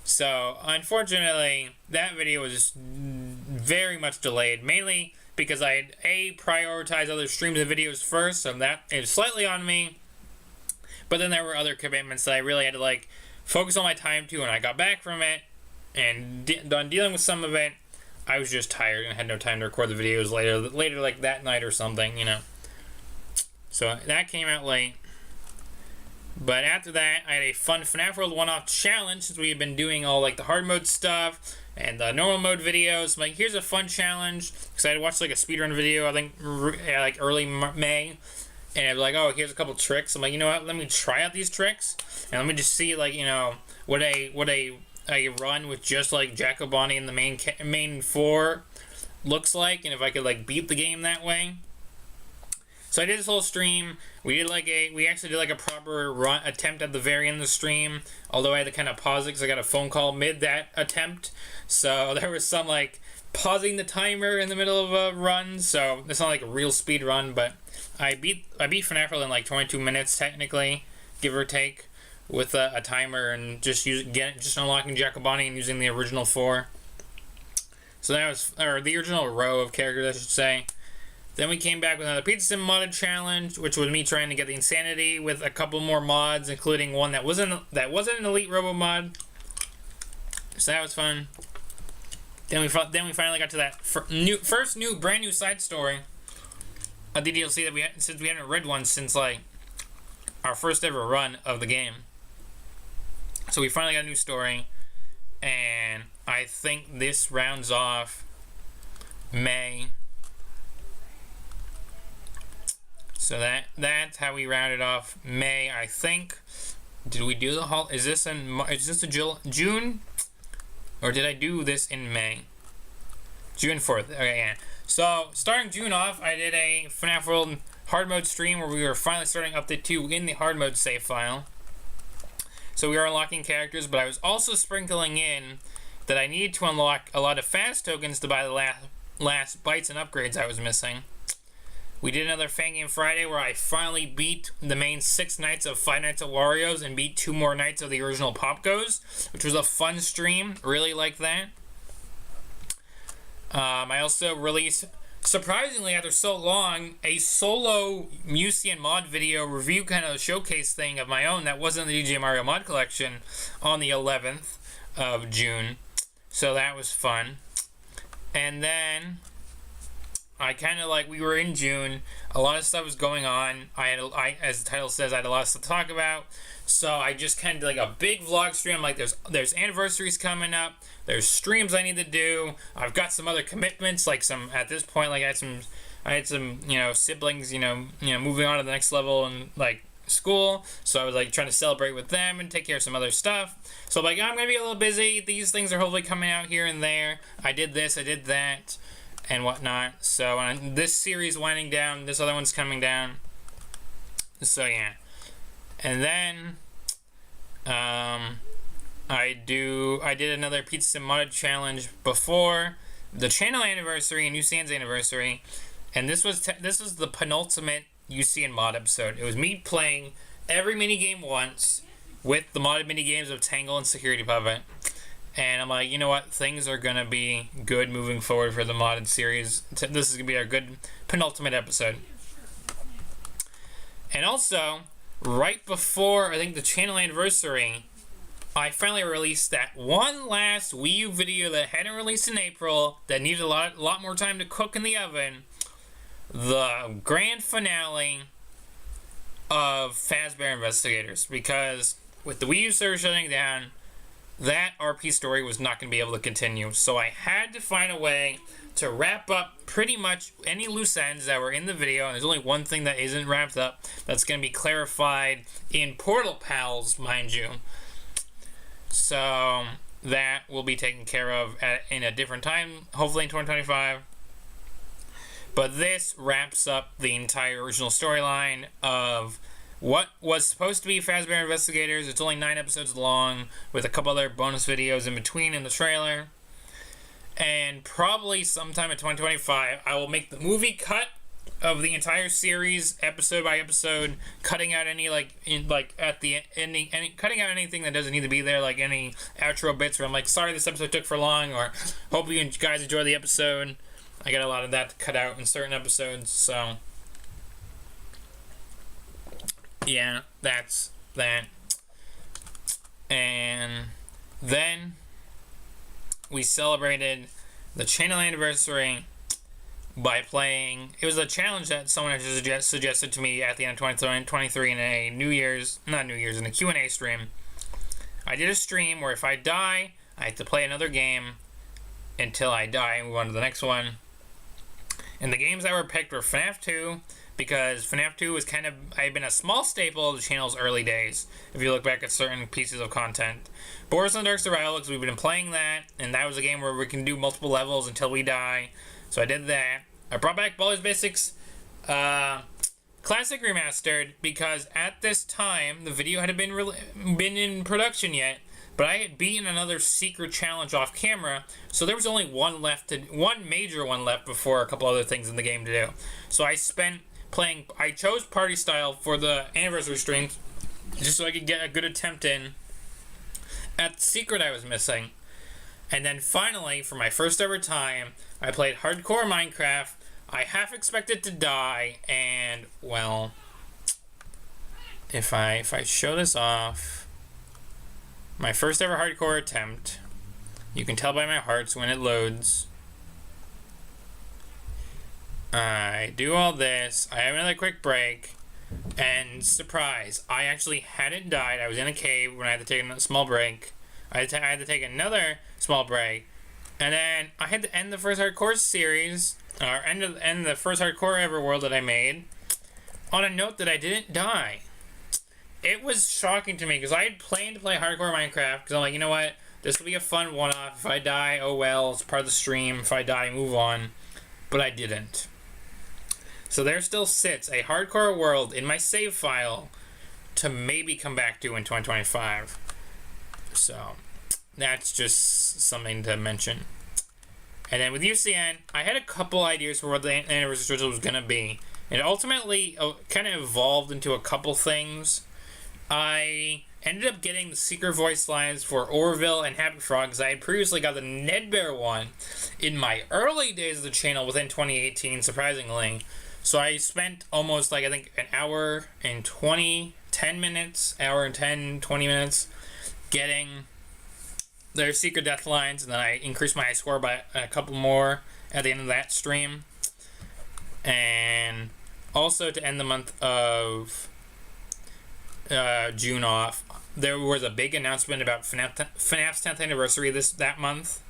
So, unfortunately, that video was very much delayed, mainly because I had prioritized other streams and videos first, so that is slightly on me. But then there were other commitments that I really had to like focus all my time to, and I got back from it and done dealing with some of it. I was just tired and had no time to record the videos later like that night or something, you know. So that came out late. But after that, I had a fun FNAF World one-off challenge since we had been doing all like the hard mode stuff and the normal mode videos. I'm like, here's a fun challenge because I had watched like a speedrun video, I think like early May, and I was like, oh, here's a couple tricks. I'm like, you know what? Let me try out these tricks and let me just see like, you know, what a run with just like Jack Bonnie in the main 4 looks like, and if I could like beat the game that way. So I did this whole stream. We actually did like a proper run attempt at the very end of the stream. Although I had to kind of pause it because I got a phone call mid that attempt. So there was some like pausing the timer in the middle of a run. So it's not like a real speed run, but I beat FNAF in like 22 minutes technically, give or take, with a timer and just unlocking Jacobani and using the original 4. So that was, or the original row of characters, I should say. Then we came back with another Pizza Sim modded challenge, which was me trying to get the Insanity with a couple more mods, including one that wasn't an Elite Robo mod. So that was fun. Then we finally got to that first brand new side story of the DLC that since we haven't read one since like our first ever run of the game. So we finally got a new story, and I think this rounds off May. So that's how we rounded off May, I think. Did we do the whole? Is this a June? Or did I do this in May? June 4th. Okay, yeah. So starting June off, I did a FNAF World hard mode stream where we were finally starting Update 2 in the hard mode save file. So we were unlocking characters, but I was also sprinkling in that I needed to unlock a lot of fast tokens to buy the last bites and upgrades I was missing. We did another Fan Game Friday where I finally beat the main 6 nights of 5 Nights at Wario's and beat 2 more nights of the original Pop Goes, which was a fun stream. Really liked that. I also released, surprisingly after so long, a solo UCN mod video review kind of showcase thing of my own that wasn't the DJ Mario mod collection on the 11th of June. So that was fun. And then I kind of like, we were in June, a lot of stuff was going on. As the title says, I had a lot of stuff to talk about. So I just kind of did like a big vlog stream. Like there's anniversaries coming up. There's streams I need to do. I've got some other commitments. Like at this point, like I had some siblings, moving on to the next level and like school. So I was like trying to celebrate with them and take care of some other stuff. So like I'm gonna be a little busy. These things are hopefully coming out here and there. I did this, I did that, and whatnot. So this series winding down, this other one's coming down. So yeah. And then I did another Pizza Sim modded challenge before the channel anniversary and UCN's anniversary, and this was the penultimate UCN mod episode. It was me playing every minigame once with the modded minigames of Tangle and Security Puppet. And I'm like, you know what? Things are going to be good moving forward for the modded series. This is going to be our good penultimate episode. And also, right before, I think, the channel anniversary, I finally released that one last Wii U video that hadn't released in April, that needed a lot more time to cook in the oven. The grand finale of Fazbear Investigators. Because with the Wii U server shutting down, that RP story was not going to be able to continue. So I had to find a way to wrap up pretty much any loose ends that were in the video. And there's only one thing that isn't wrapped up that's going to be clarified in Portal Pals, mind you. So that will be taken care of in a different time, hopefully in 2025. But this wraps up the entire original storyline of what was supposed to be Fazbear Investigators. It's only 9 episodes long, with a couple other bonus videos in between in the trailer. And probably sometime in 2025, I will make the movie cut of the entire series, episode by episode, cutting out any at the ending, cutting out anything that doesn't need to be there, like any outro bits where I'm like, sorry this episode took for long, or hope you guys enjoy the episode. I got a lot of that to cut out in certain episodes, so yeah, that's that. And then we celebrated the channel anniversary by playing. It was a challenge that someone actually suggested to me at the end of 2023 in a in a Q&A stream. I did a stream where if I die, I have to play another game until I die and move on to the next one. And the games that were picked were FNAF 2, because FNAF 2 had been a small staple of the channel's early days, if you look back at certain pieces of content. Boris and the Dark Survival, because we've been playing that, and that was a game where we can do multiple levels until we die. So I did that. I brought back Baldi's Basics Classic Remastered, because at this time, the video hadn't been in production yet, but I had beaten another secret challenge off camera, so there was only one major one left before a couple other things in the game to do. So I chose Party Style for the anniversary stream, just so I could get a good attempt in at the secret I was missing. And then finally, for my first ever time, I played Hardcore Minecraft. I half expected to die, and, well, if I show this off, my first ever hardcore attempt, you can tell by my hearts when it loads. I do all this, I have another quick break, and surprise, I actually hadn't died. I was in a cave when I had to take a small break. I had to take another small break, and then I had to end the first hardcore series, or end the first hardcore ever world that I made, on a note that I didn't die. It was shocking to me, because I had planned to play hardcore Minecraft, because I'm like, you know what, this will be a fun one-off. If I die, oh well, it's part of the stream. If I die, move on. But I didn't. So there still sits a hardcore world in my save file to maybe come back to in 2025. So that's just something to mention. And then with UCN, I had a couple ideas for what the anniversary special was going to be. It ultimately kind of evolved into a couple things. I ended up getting the secret voice lines for Orville and Happy Frog, because I had previously got the Ned Bear one in my early days of the channel within 2018, surprisingly. So I spent almost, like, I think an hour and 20 minutes getting their secret death lines, and then I increased my score by a couple more at the end of that stream. And also, to end the month of June off, there was a big announcement about FNAF's 10th anniversary that month,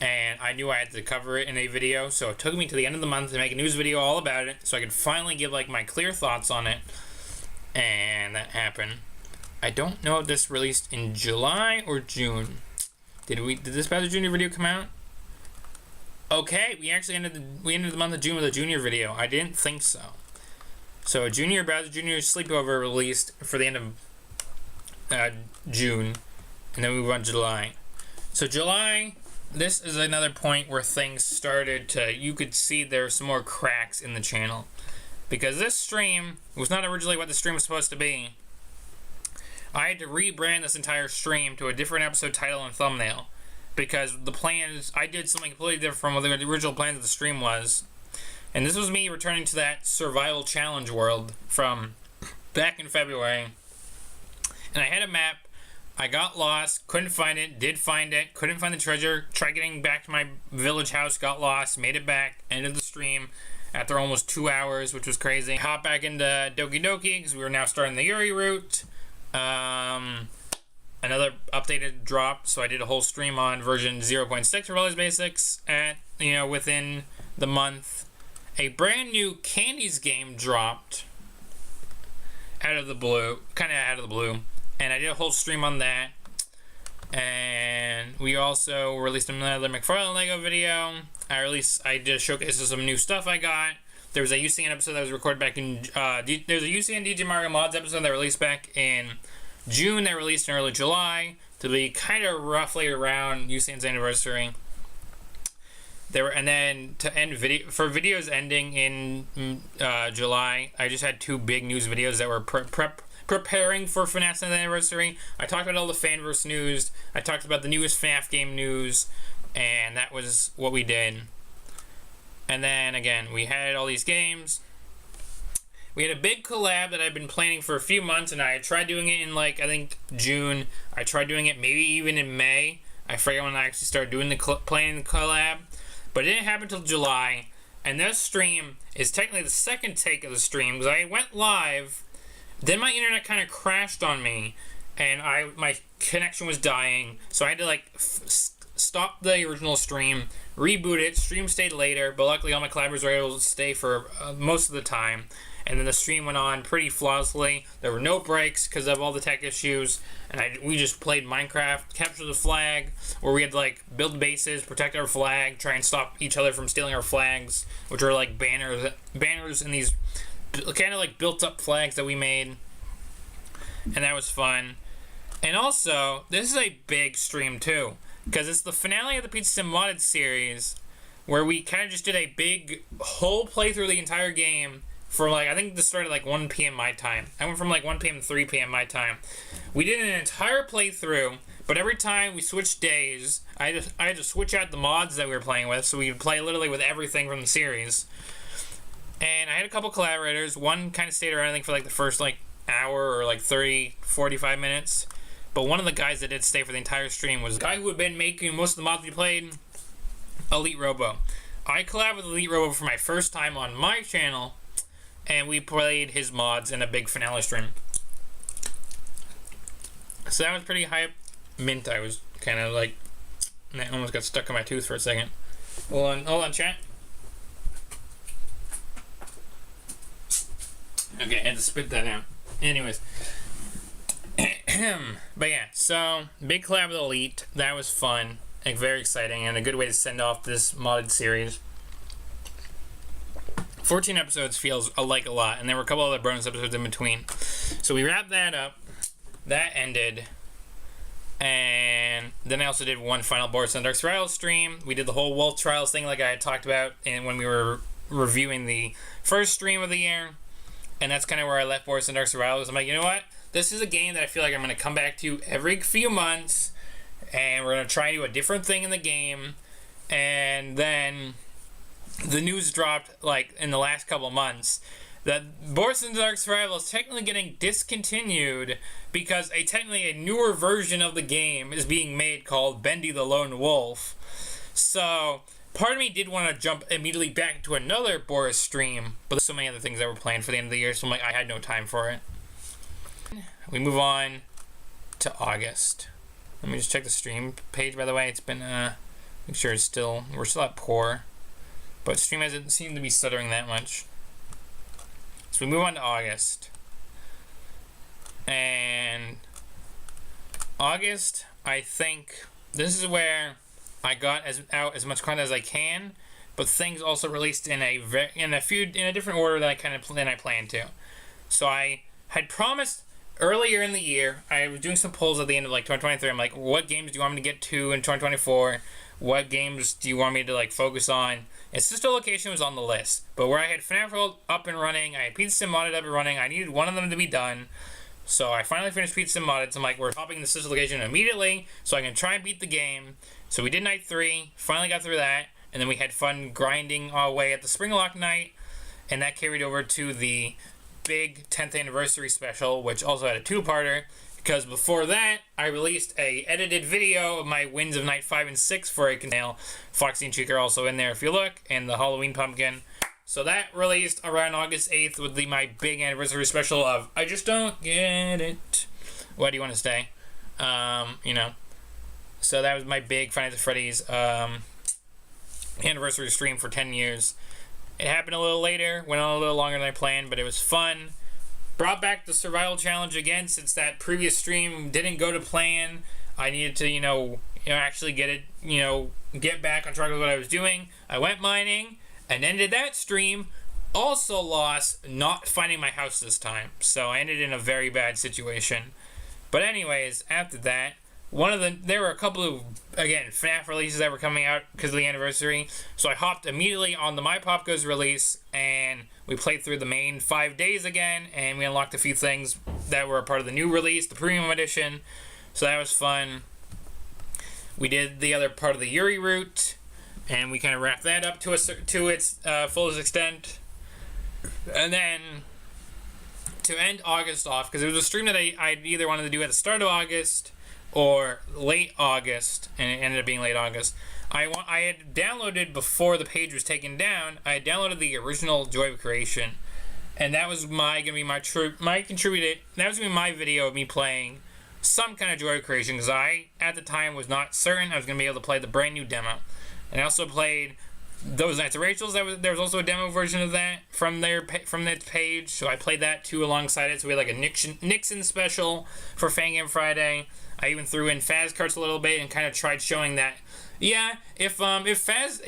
and I knew I had to cover it in a video, so it took me to the end of the month to make a news video all about it, so I could finally give, like, my clear thoughts on it, and that happened. I don't know if this released in July or June. Did this Bowser Jr. video come out? Okay, we actually ended the month of June with a Junior video. I didn't think so. So a Junior Bowser Jr. Sleepover released for the end of June, and then we move on to July. So July, this is another point where things started to, you could see there were some more cracks in the channel. Because this stream was not originally what the stream was supposed to be. I had to rebrand this entire stream to a different episode title and thumbnail, because the plans, I did something completely different from what the original plans of the stream was. And this was me returning to that survival challenge world from back in February. And I had a map. I got lost, couldn't find it, did find it, couldn't find the treasure, tried getting back to my village house, got lost, made it back, ended the stream after almost 2 hours, which was crazy. Hop back into Doki Doki, because we were now starting the Yuri route. Another updated drop, so I did a whole stream on version 0.6 for Valley's Basics within the month. A brand new Candies game dropped kind of out of the blue, and I did a whole stream on that. And we also released another McFarlane Lego video. I did a showcase of some new stuff I got. There was a UCN episode that was recorded back in, there's a UCN DJ Mario Mods episode that released back in June, that released in early July, to be kind of roughly around UCN's anniversary. And then to end for videos ending in July, I just had 2 big news videos that were preparing for FNAF's 10th anniversary. I talked about all the fanverse news, I talked about the newest FNAF game news, and that was what we did. And then, again, we had all these games. We had a big collab that I've been planning for a few months, and I tried doing it in, I think, June. I tried doing it maybe even in May. I forget when I actually started doing planning the collab. But it didn't happen until July. And this stream is technically the second take of the stream, because I went live, then my internet kind of crashed on me, and my connection was dying, so I had to, stop the original stream, reboot it, stream stayed later, but luckily all my collaborators were able to stay for most of the time, and then the stream went on pretty flawlessly. There were no breaks because of all the tech issues, and we just played Minecraft, Capture the Flag, where we had to build bases, protect our flag, try and stop each other from stealing our flags, which are banners in these kind of like built up flags that we made, and that was fun. And also, this is a big stream too, because it's the finale of the Pizza Sim Modded series, where we kind of just did a big whole playthrough of the entire game for like, I think this started like 1 p.m. my time. I went from like 1 p.m. to 3 p.m. my time. We did an entire playthrough, but every time we switched days, I had to switch out the mods that we were playing with, so we would play literally with everything from the series. And I had a couple collaborators. One kind of stayed around, I think, for like the first like hour or like 30, 45 minutes. But one of the guys that did stay for the entire stream was a guy who had been making most of the mods we played, Elite Robo. I collabed with Elite Robo for my first time on my channel, and we played his mods in a big finale stream. So that was pretty hype. Mint, I was kind of like, I almost got stuck in my tooth for a second. Hold on, chat. Okay, I had to spit that out. Anyways. But yeah, so big collab with Elite. That was fun. Like, very exciting and a good way to send off this modded series. 14 episodes feels like a lot, and there were a couple other bonus episodes in between. So we wrapped that up. That ended. And then I also did one final Boris and Dark Trials stream. We did the whole Wolf Trials thing like I had talked about and when we were reviewing the first stream of the year. And that's kind of where I left Boris and Dark Trials. I'm like, you know what? This is a game that I feel like I'm going to come back to every few months. And we're going to try to do a different thing in the game. And then the news dropped like in the last couple months that Boris and Dark Survival is technically getting discontinued because technically a newer version of the game is being made called Bendy the Lone Wolf. So part of me did want to jump immediately back to another Boris stream, but there's so many other things that were planned for the end of the year, so I'm like, I had no time for it. We move on to August. Let me just check the stream page, by the way. It's been, make sure it's still, we're still at poor, but stream hasn't seemed to be stuttering that much. So we move on to August. And August, I think this is where I got out as much content as I can, but things also released in a different order than I planned to. So I had promised earlier in the year, I was doing some polls at the end of like 2023. I'm like, what games do you want me to get to in 2024? What games do you want me to like focus on? And Sister Location was on the list, but where I had FNAF World up and running, I had Pizza Sim Modded up and running, I needed one of them to be done. So I finally finished Pizza Sim Modded, so I'm like, we're topping the Sister Location immediately, so I can try and beat the game. So we did night 3, finally got through that, and then we had fun grinding our way at the Springlock night, and that carried over to the big 10th anniversary special, which also had a 2-parter, because before that, I released a edited video of my wins of night 5 and 6 for a canal. Foxy and Chica are also in there if you look, and the Halloween pumpkin. So that released around August 8th with my big anniversary special of I Just Don't Get It. Why do you want to stay? You know. So that was my big Five Nights at Freddy's anniversary stream for 10 years. It happened a little later, went on a little longer than I planned, but it was fun. Brought back the survival challenge again since that previous stream didn't go to plan. I needed to, actually get it, get back on track with what I was doing. I went mining and ended that stream. Also lost not finding my house this time. So I ended in a very bad situation. But anyways, after that, there were a couple of, again, FNAF releases that were coming out because of the anniversary. So I hopped immediately on the My Pop Goes release, and we played through the main 5 days again, and we unlocked a few things that were a part of the new release, the premium edition. So that was fun. We did the other part of the Yuri route, and we kind of wrapped that up to its fullest extent. And then to end August off, because it was a stream that I either wanted to do at the start of August or late August, and it ended up being late August. I had downloaded, before the page was taken down, I had downloaded the original Joy of Creation, and that was my video of me playing some kind of Joy of Creation, because I, at the time, was not certain I was going to be able to play the brand new demo. And I also played those Nights of Rachel's. There was also a demo version of that from their page, so I played that too alongside it. So we had like a Nixon special for Fangame Friday. I even threw in Faz Carts a little bit and kind of tried showing that. Yeah, if Freddy's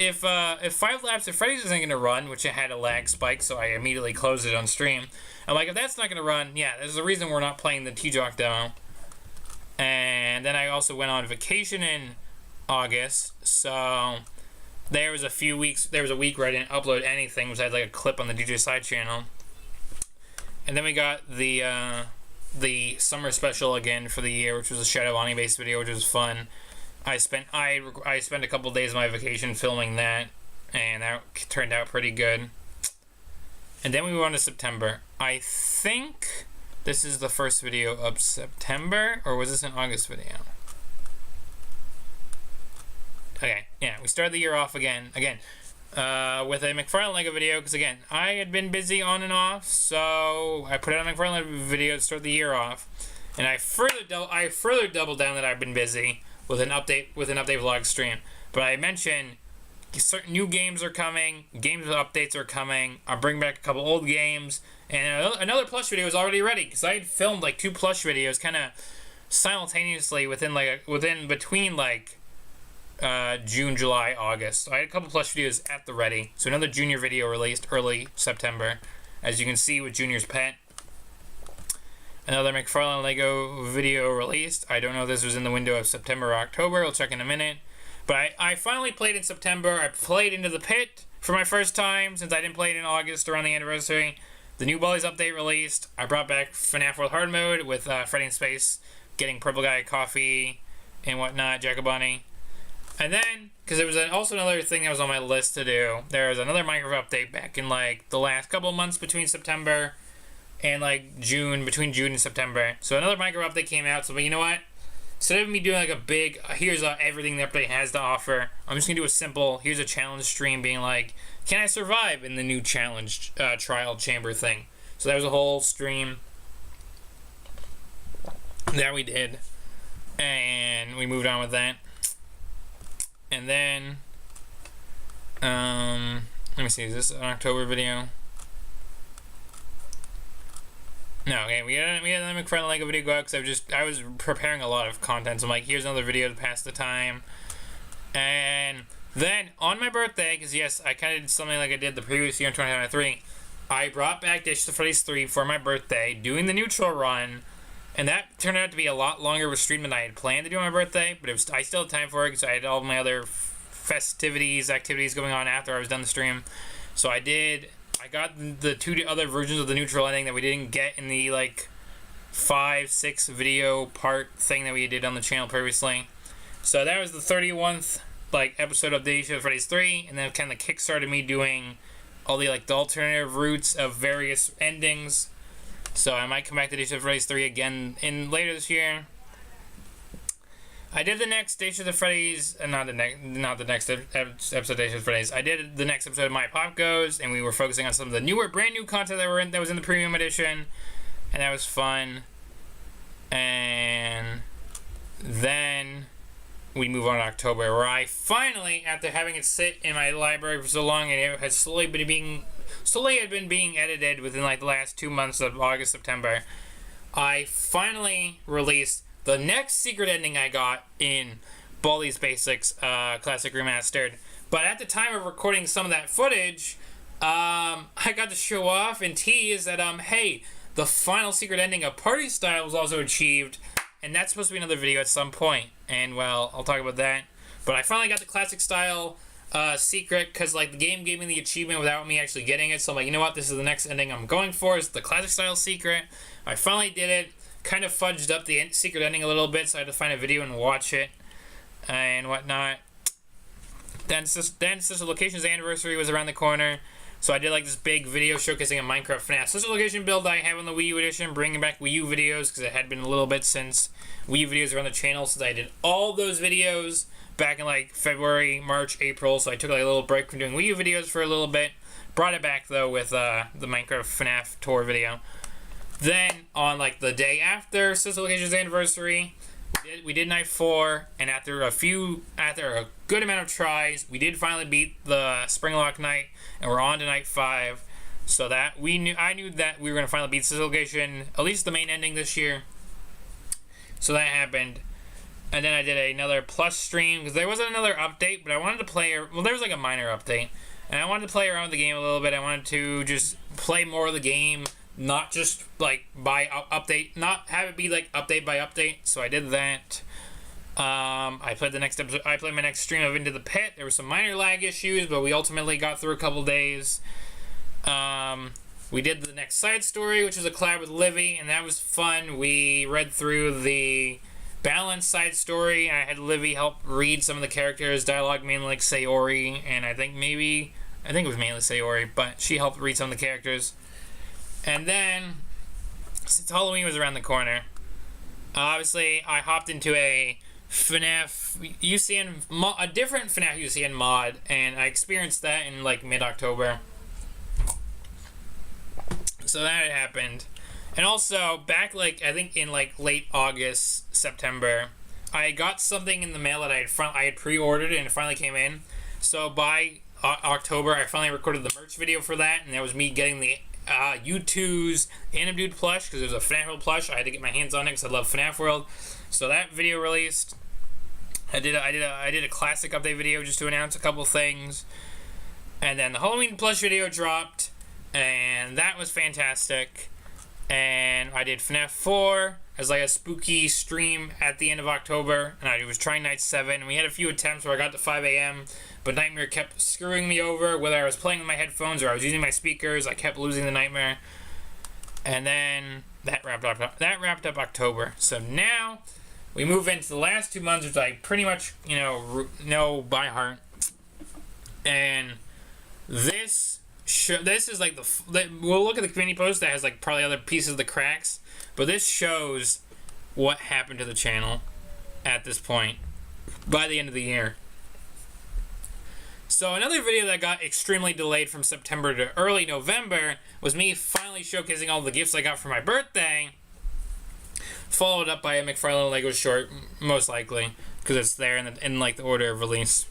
isn't gonna run, which it had a lag spike, so I immediately closed it on stream. I'm like, if that's not gonna run, yeah, there's a reason we're not playing the T-Jock demo. And then I also went on vacation in August, so there was a week where I didn't upload anything, because I had like a clip on the DJ Side channel. And then we got the summer special again for the year, which was a Shadow Ani based video, which was fun. I spent a couple days of my vacation filming that, and that turned out pretty good. And then we went on to September. I think this is the first video of September, or was this an August video? Okay, yeah, we started the year off again with a McFarlane Lego video, because again, I had been busy on and off, so I put out a McFarlane video to start the year off, and I further doubled down that I've been busy with an update vlog stream. But I mentioned certain new games are coming, games with updates are coming. I'll bring back a couple old games, and another plush video is already ready, because I had filmed like 2 plush videos kind of simultaneously between June, July, August. So I had a couple plush videos at the ready. So another Junior video released early September, as you can see with Junior's pet. Another McFarlane Lego video released. I don't know if this was in the window of September or October. I'll check in a minute. But I finally played in September. I played Into the Pit for my first time, since I didn't play it in August around the anniversary. The new Baldi's update released. I brought back FNAF World Hard Mode with Freddy in Space, getting Purple Guy coffee and whatnot, Jacobani. And then, because there was also another thing that was on my list to do, there was another Minecraft update back in the last couple of months between September and June, between June and September. So another Minecraft update came out, so but you know what? Instead of me doing a big, here's everything the update has to offer, I'm just going to do a simple, here's a challenge stream being can I survive in the new challenge trial chamber thing? So that was a whole stream that we did, and we moved on with that. And then, let me see, is this an October video? No, okay, we had another McFarlane Lego video go out, because I was preparing a lot of content, so I'm like, here's another video to pass the time. And then, on my birthday, because yes, I kind of did something like I did the previous year in 2023, I brought back Ditch to Freddy's 3 for my birthday, doing the neutral run, and that turned out to be a lot longer of a stream than I had planned to do on my birthday, but I still had time for it, because I had all my other activities going on after I was done the stream. So I got the 2 other versions of the neutral ending that we didn't get in the 5-6 video part thing that we did on the channel previously. So that was the 31st episode of Day of Freddy's 3, and then kind of kickstarted me doing all the alternative routes of various endings. So I might come back to Day of Freddy's 3 again later this year. I did the next Day of Freddy's, not the next episode of Day of Freddy's. I did the next episode of My Pop Goes, and we were focusing on some of the brand new content that was in the premium edition, and that was fun. And then we move on to October, where I finally, after having it sit in my library for so long, and it had slowly been being edited within the last 2 months of August, September, I finally released the next secret ending I got in Baldi's Basics Classic Remastered. But at the time of recording some of that footage, I got to show off and tease that, hey, the final secret ending of Party Style was also achieved, and that's supposed to be another video at some point. And, well, I'll talk about that. But I finally got the Classic Style secret, because the game gave me the achievement without me actually getting it. So I'm like, you know what, this is the next ending I'm going for, is the Classic Style secret. I finally did it. Kind of fudged up the secret ending a little bit, so I had to find a video and watch it and whatnot. Then Sister Location's anniversary was around the corner, so I did this big video showcasing a Minecraft FNAF Sister Location build I have on the Wii U edition, bringing back Wii U videos, because it had been a little bit since Wii U videos were on the channel, since I did all those videos back in February, March, April, so I took a little break from doing Wii U videos for a little bit. Brought it back though with the Minecraft FNAF tour video. Then, on the day after Sister Location's anniversary, we did night 4, and after a good amount of tries, we did finally beat the Springlock night, and we're on to night 5. So that I knew that we were gonna finally beat this location, at least the main ending this year. So that happened. And then I did another plus stream, because there wasn't another update, but I wanted to play, well, there was like a minor update. And I wanted to play around with the game a little bit. I wanted to just play more of the game, not just like by update, not have it be like update by update. So I did that. I played the next episode, I played my next stream of Into the Pit. There were some minor lag issues, but we ultimately got through a couple days. We did the next side story, which was a collab with Livy, and that was fun. We read through the balanced side story. I had Livy help read some of the characters' dialogue, mainly like Sayori, and I think it was mainly Sayori, but she helped read some of the characters. And then, since Halloween was around the corner, obviously I hopped into a FNAF UCN, a different FNAF UCN mod, and I experienced that in like mid-October. So that had happened. And also, back like, I think in like late August, September, I got something in the mail that I had pre-ordered, and it finally came in. So by October, I finally recorded the merch video for that, and that was me getting the U2's Anim Dude plush, because it was a FNAF World plush. I had to get my hands on it because I love FNAF World. So that video released. I did a classic update video just to announce a couple things. And then the Halloween plush video dropped, and that was fantastic. And I did FNAF 4 as like a spooky stream at the end of October, and I was trying night 7, and we had a few attempts where I got to 5 a.m., but Nightmare kept screwing me over, whether I was playing with my headphones or I was using my speakers. I kept losing the Nightmare. And then that wrapped up October. So now we move into the last 2 months, which I pretty much, know by heart. And this is like we'll look at the community post that has like probably other pieces of the cracks, but this shows what happened to the channel at this point by the end of the year. So another video that got extremely delayed from September to early November was me finally showcasing all the gifts I got for my birthday, followed up by a McFarlane Lego short, most likely, because it's there in like the order of release.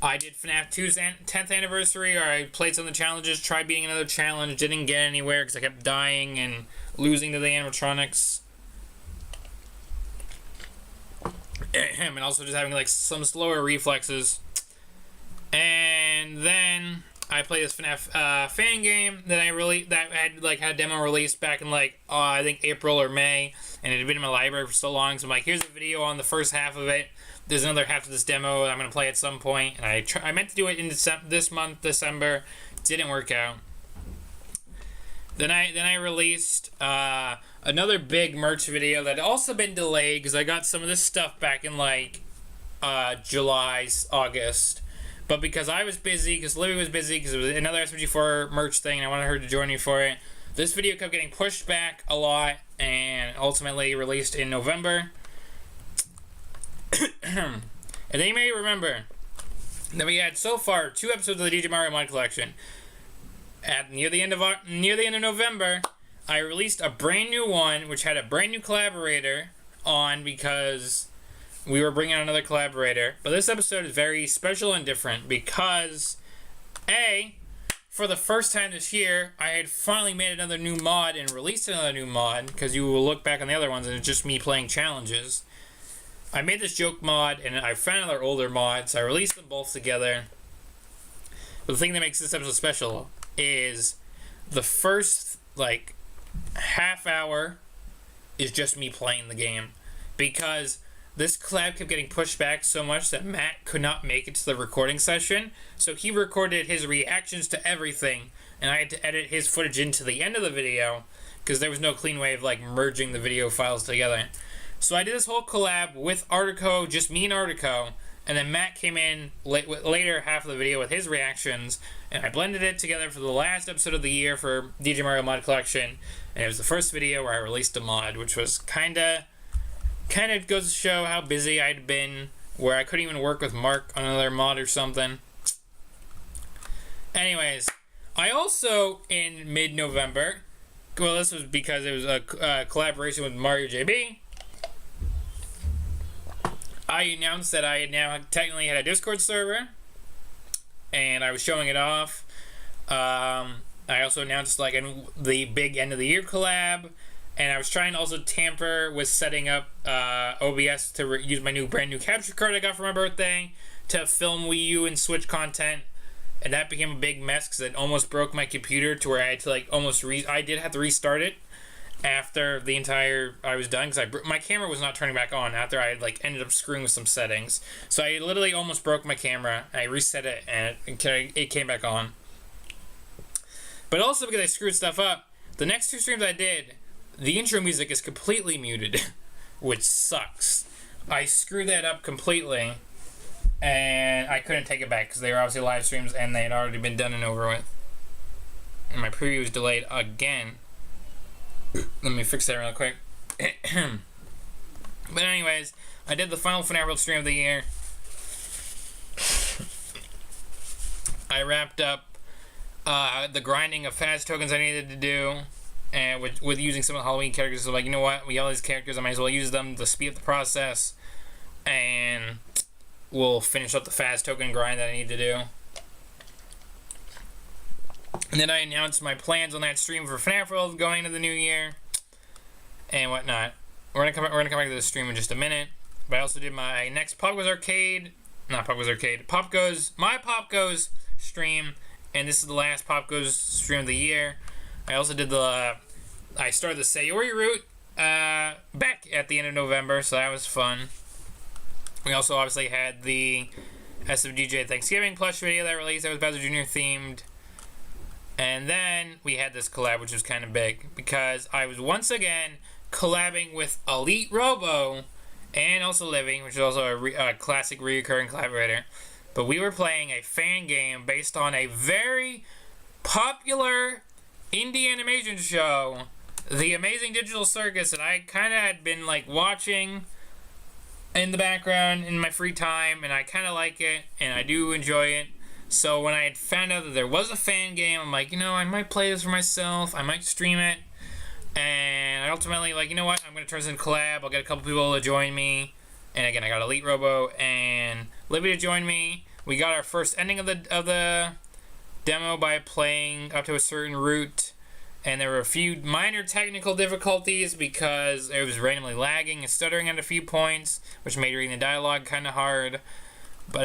I did FNAF 2's 10th anniversary, or I played some of the challenges, tried beating another challenge, didn't get anywhere because I kept dying and losing to the animatronics. And also just having like some slower reflexes. And then I played this FNAF fan game that had a demo released back in like I think April or May, and it had been in my library for so long. So I'm like, here's a video on the first half of it. There's another half of this demo that I'm gonna play at some point, and I meant to do it in this month, December. Didn't work out. Then I released another big merch video that had also been delayed because I got some of this stuff back in like July, August. But because I was busy, because Livy was busy, because it was another SMDJ merch thing, and I wanted her to join me for it, this video kept getting pushed back a lot, and ultimately released in November. And then you may remember that we had so far 2 episodes of the DJ Mario Mod Collection. Near the end of November, I released a brand new one, which had a brand new collaborator on because we were bringing out another collaborator. But this episode is very special and different because, for the first time this year, I had finally made another new mod and released another new mod, because you will look back on the other ones and it's just me playing challenges. I made this joke mod, and I found another older mod, so I released them both together. But the thing that makes this episode special is the first, like, half hour is just me playing the game. Because this collab kept getting pushed back so much that Matt could not make it to the recording session. So he recorded his reactions to everything, and I had to edit his footage into the end of the video, because there was no clean way of, like, merging the video files together. So I did this whole collab with Artico, just me and Artico, and then Matt came in later half of the video with his reactions, and I blended it together for the last episode of the year for DJ Mario Mod Collection, and it was the first video where I released a mod, which was kinda goes to show how busy I'd been, where I couldn't even work with Mark on another mod or something. Anyways, I also, in mid-November, well, this was because it was a collaboration with Mario JB, I announced that I had now technically had a Discord server, and I was showing it off. I also announced like the big end of the year collab, and I was trying to also tamper with setting up OBS to use my brand new capture card I got for my birthday to film Wii U and Switch content, and that became a big mess because it almost broke my computer to where I had to like I did have to restart it after I was done because my camera was not turning back on after I had like ended up screwing with some settings. So I literally almost broke my camera. I reset it and it came back on. But also because I screwed stuff up, the next two streams I did, the intro music is completely muted, which sucks. I screwed that up completely, and I couldn't take it back because they were obviously live streams and they had already been done and over with. And my preview was delayed again. Let me fix that real quick. But anyways, I did the final FNAF World stream of the year. I wrapped up the grinding of fast tokens I needed to do, and with using some of the Halloween characters. So like, you know what, we got all these characters, I might as well use them to speed up the process, and we'll finish up the fast token grind that I need to do. And then I announced my plans on that stream for FNAF World going into the new year and whatnot. We're gonna come back to the stream in just a minute. But I also did my next Pop Goes stream, and this is the last Pop Goes stream of the year. I also did I started the Sayori route back at the end of November, so that was fun. We also obviously had the SMDJ Thanksgiving plush video that released that was Bowser Jr. themed. And then we had this collab, which was kind of big, because I was once again collabing with Elite Robo and also Living, which is also a classic reoccurring collaborator. But we were playing a fan game based on a very popular indie animation show, The Amazing Digital Circus, that I kind of had been like watching in the background in my free time, and I kind of like it, and I do enjoy it. So when I had found out that there was a fan game, I'm like, you know, I might play this for myself, I might stream it, and I ultimately, like, you know what, I'm going to turn this into a collab, I'll get a couple people to join me, and again, I got Elite Robo and Libby to join me. We got our first ending of the demo by playing up to a certain route, and there were a few minor technical difficulties because it was randomly lagging and stuttering at a few points, which made reading the dialogue kind of hard, but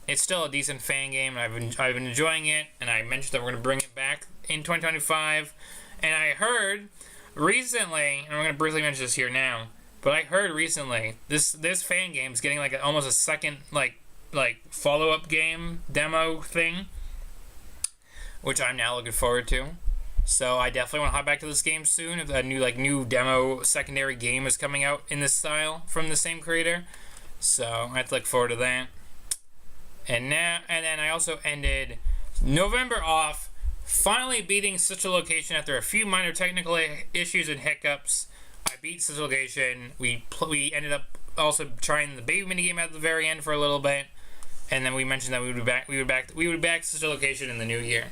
it's still a decent fan game, and I've been enjoying it, and I mentioned that we're going to bring it back in 2025, and I heard recently, and I'm going to briefly mention this here now, but I heard recently, this fan game is getting like almost a second, like follow-up game demo thing, which I'm now looking forward to. So I definitely want to hop back to this game soon, if a new demo secondary game is coming out in this style from the same creator. So I have to look forward to that. And then I also ended November off finally beating Such a Location after a few minor technical issues and hiccups. I beat Such a Location. We ended up also trying the baby minigame at the very end for a little bit, and then we mentioned that we would be back to Such a Location in the new year.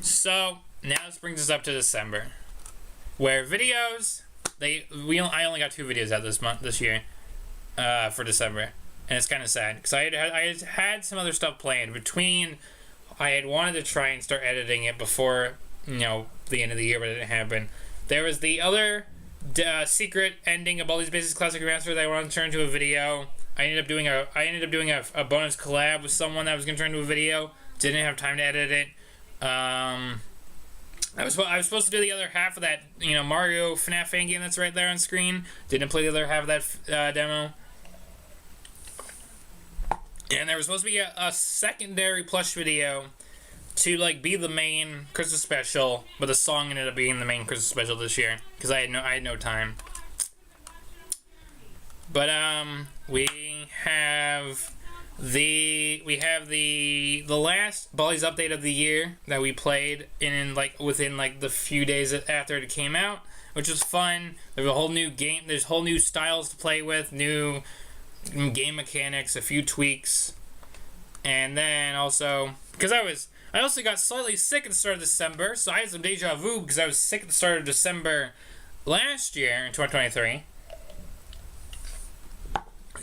So now this brings us up to December, where videos I only got 2 videos out this year for December. And it's kind of sad, because I had some other stuff planned between. I had wanted to try and start editing it before, you know, the end of the year, but it didn't happen. There was the other secret ending of Baldi's Basics Classic Remaster that I wanted to turn into a video. I ended up doing a bonus collab with someone that was going to turn into a video. Didn't have time to edit it. I was supposed to do the other half of that, you know, Mario FNAF fan game that's right there on screen. Didn't play the other half of that demo. And there was supposed to be a secondary plush video to like be the main Christmas special, but the song ended up being the main Christmas special this year because I had no time. But we have the last Baldi's update of the year that we played within the few days after it came out, which was fun. There's a whole new game. There's whole new styles to play with, new game mechanics, a few tweaks, and then also because I also got slightly sick at the start of December, so I had some deja vu because I was sick at the start of December last year in 2023.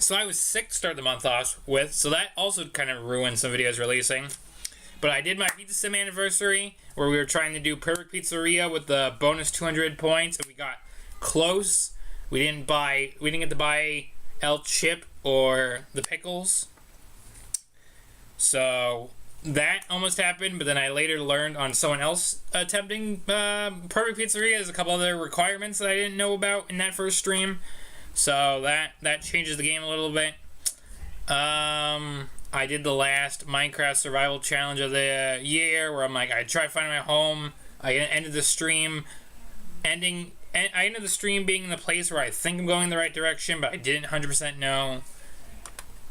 So I was sick to start the month off with, so that also kind of ruined some videos releasing. But I did my Pizza Sim anniversary, where we were trying to do Perfect Pizzeria with the bonus 200 points, and we got close. We didn't get to buy El Chip or the pickles. So that almost happened, but then I later learned on someone else attempting Perfect Pizzeria. There's a couple other requirements that I didn't know about in that first stream. So that changes the game a little bit. I did the last Minecraft survival challenge of the year, where I tried finding my home. I ended the stream being in the place where I think I'm going in the right direction, but I didn't 100% know.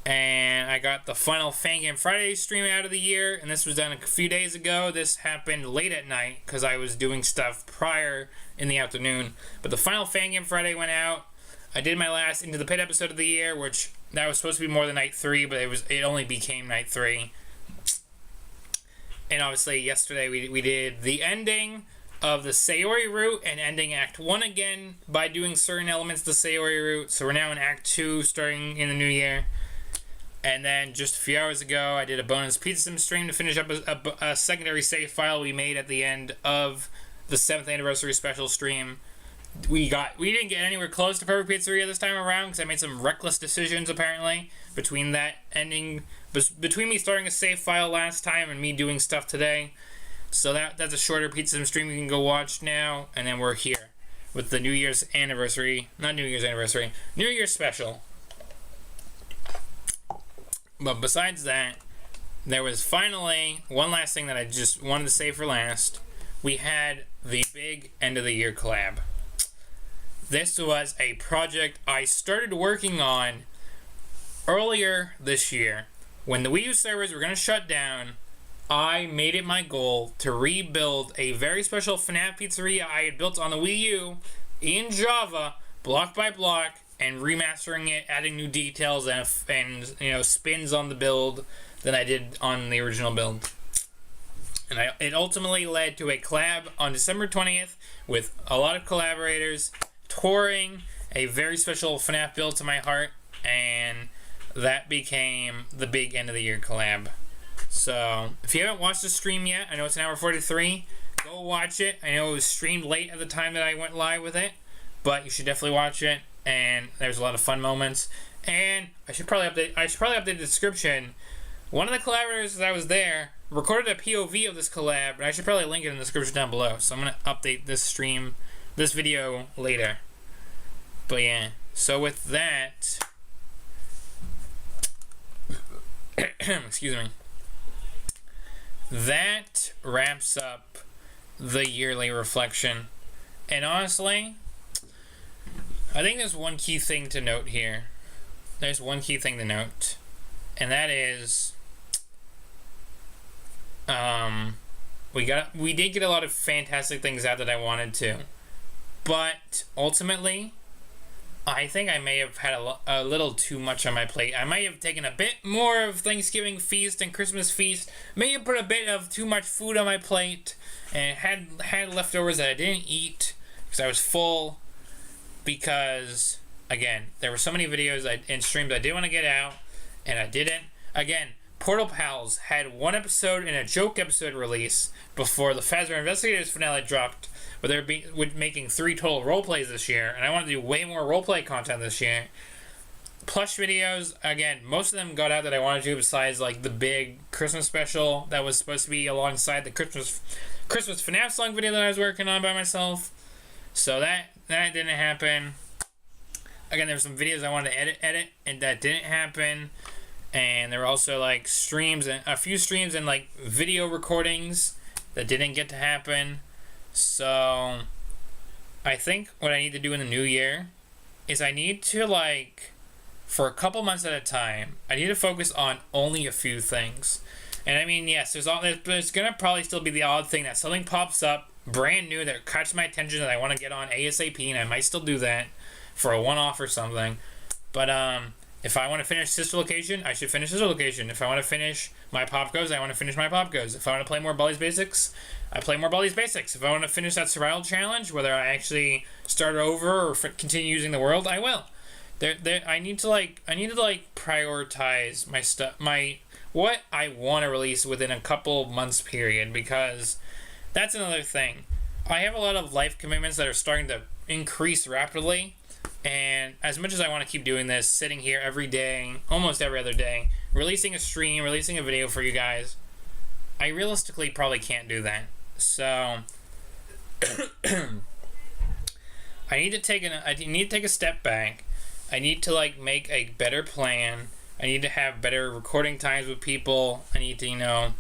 And I got the final Fangame Friday stream out of the year, and this was done a few days ago. This happened late at night because I was doing stuff prior in the afternoon. But the final Fangame Friday went out. I did my last Into the Pit episode of the year, which that was supposed to be more than night 3, but it only became night 3. And obviously yesterday we did the ending of the Sayori route and ending Act 1 again by doing certain elements of the Sayori route. So we're now in Act 2 starting in the new year. And then just a few hours ago, I did a bonus Pizza Sim stream to finish up a secondary save file we made at the end of the 7th anniversary special stream. We didn't get anywhere close to Perfect Pizzeria this time around because I made some reckless decisions apparently between that ending, between me starting a save file last time and me doing stuff today. So that's a shorter Pizza Sim stream you can go watch now, and then we're here with the New Year's special. But besides that, there was finally one last thing that I just wanted to say for last. We had the big end of the year collab. This was a project I started working on earlier this year. When the Wii U servers were going to shut down, I made it my goal to rebuild a very special FNAF pizzeria I had built on the Wii U in Java, block by block, and remastering it, adding new details and spins on the build than I did on the original build. And it ultimately led to a collab on December 20th with a lot of collaborators touring a very special FNAF build to my heart, and that became the big end of the year collab. So if you haven't watched the stream yet, I know it's an hour 43, go watch it. I know it was streamed late at the time that I went live with it, but you should definitely watch it, and there's a lot of fun moments. And I should probably update the description. One of the collaborators that was there recorded a POV of this collab, and I should probably link it in the description down below. So I'm gonna update this video later. But yeah, so with that, excuse me, that wraps up the yearly reflection. And honestly, I think there's one key thing to note here. There's one key thing to note, and that is, we did get a lot of fantastic things out that I wanted to, but ultimately, I think I may have had a little too much on my plate. I might have taken a bit more of Thanksgiving feast and Christmas feast. May have put a bit of too much food on my plate and had leftovers that I didn't eat because I was full. Because, again, there were so many videos and streams I did want to get out, and I didn't. Again, Portal Pals had one episode and a joke episode release before the Phasma Investigators finale dropped, but they're making 3 total roleplays this year, and I want to do way more roleplay content this year. Plush videos, again, most of them got out that I wanted to, besides like the big Christmas special that was supposed to be alongside the Christmas FNAF song video that I was working on by myself. So that didn't happen. Again, there were some videos I wanted to edit, and that didn't happen. And there were also like a few streams and like video recordings that didn't get to happen. So I think what I need to do in the new year is I need to, like, for a couple months at a time, I need to focus on only a few things. And I mean, yes, there's gonna probably still be the odd thing that something pops up brand new that catches my attention that I want to get on ASAP, and I might still do that for a one-off or something. But if I want to finish Sister Location, I should finish Sister Location. If I want to finish my Pop Goes, I want to finish my Pop Goes. If I want to play more Baldi's Basics, I play more Baldi's Basics. If I want to finish that Survival Challenge, whether I actually start over or continue using the world, I will. I need to prioritize my stuff, what I want to release within a couple months period, because that's another thing. I have a lot of life commitments that are starting to increase rapidly, and as much as I want to keep doing this, sitting here every day, almost every other day, releasing a stream, releasing a video for you guys, I realistically probably can't do that. So I need to take a step back. I need to make a better plan. I need to have better recording times with people. I need to,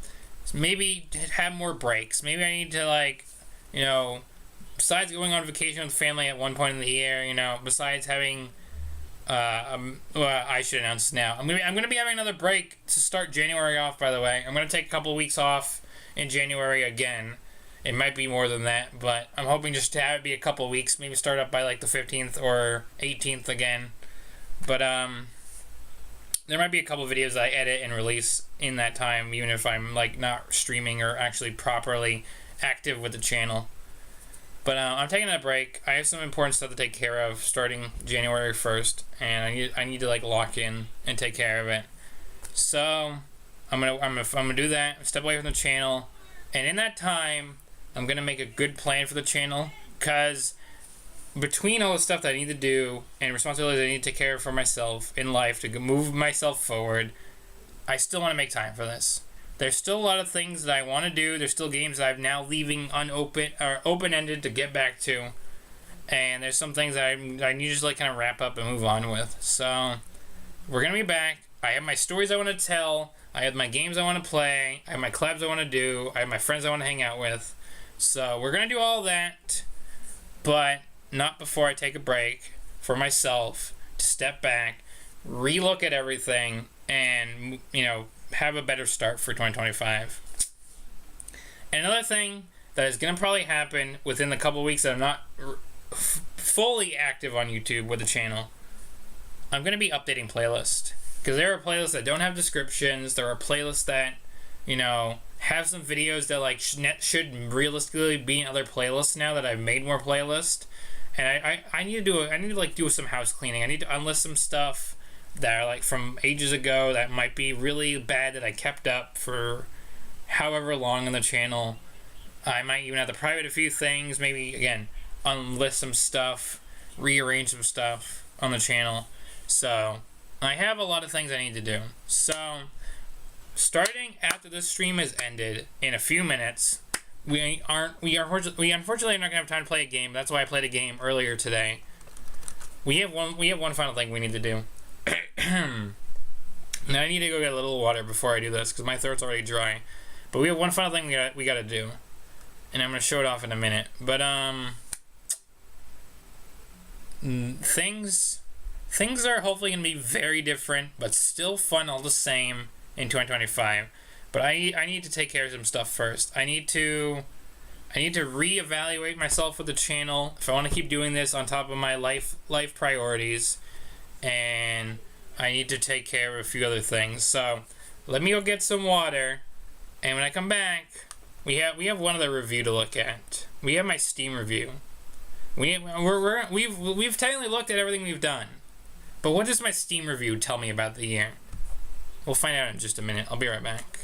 maybe have more breaks. Maybe I need to besides going on vacation with family at one point in the year, besides having I should announce now. I'm gonna be having another break to start January off, by the way. I'm gonna take a couple of weeks off in January again. It might be more than that, but I'm hoping just to have it be a couple of weeks, maybe start up by the 15th or 18th again. But there might be a couple of videos that I edit and release in that time, even if I'm not streaming or actually properly active with the channel. But I'm taking that break. I have some important stuff to take care of starting January 1st, and I need to lock in and take care of it. So I'm gonna do that. Step away from the channel, and in that time, I'm gonna make a good plan for the channel, because between all the stuff that I need to do and responsibilities I need to take care of for myself in life to move myself forward, I still want to make time for this. There's still a lot of things that I want to do. There's still games that I'm now leaving open-ended to get back to, and there's some things that I need to just kind of wrap up and move on with. So we're gonna be back. I have my stories I want to tell. I have my games I want to play. I have my collabs I want to do. I have my friends I want to hang out with. So we're gonna do all that, but not before I take a break for myself to step back, relook at everything, and have a better start for 2025. And another thing that is going to probably happen within the couple weeks that I'm not fully active on YouTube with the channel, I'm going to be updating playlists. Because there are playlists that don't have descriptions. There are playlists that, have some videos that should realistically be in other playlists now that I've made more playlists. And I need to do some house cleaning. I need to unlist some stuff that are from ages ago that might be really bad that I kept up for however long on the channel. I might even have to private a few things, maybe again unlist some stuff, rearrange some stuff on the channel. So I have a lot of things I need to do. So starting after this stream has ended in a few minutes, we unfortunately are not gonna have time to play a game. That's why I played a game earlier today. We have one final thing we need to do. Now I need to go get a little water before I do this because my throat's already dry. But we have one final thing we gotta do, and I'm gonna show it off in a minute. But things are hopefully gonna be very different, but still fun all the same in 2025. But I need to take care of some stuff first. I need to reevaluate myself with the channel if I want to keep doing this on top of my life priorities, and I need to take care of a few other things. So let me go get some water, and when I come back, we have one other review to look at. We have my Steam review. We've technically looked at everything we've done, but what does my Steam review tell me about the year? We'll find out in just a minute. I'll be right back.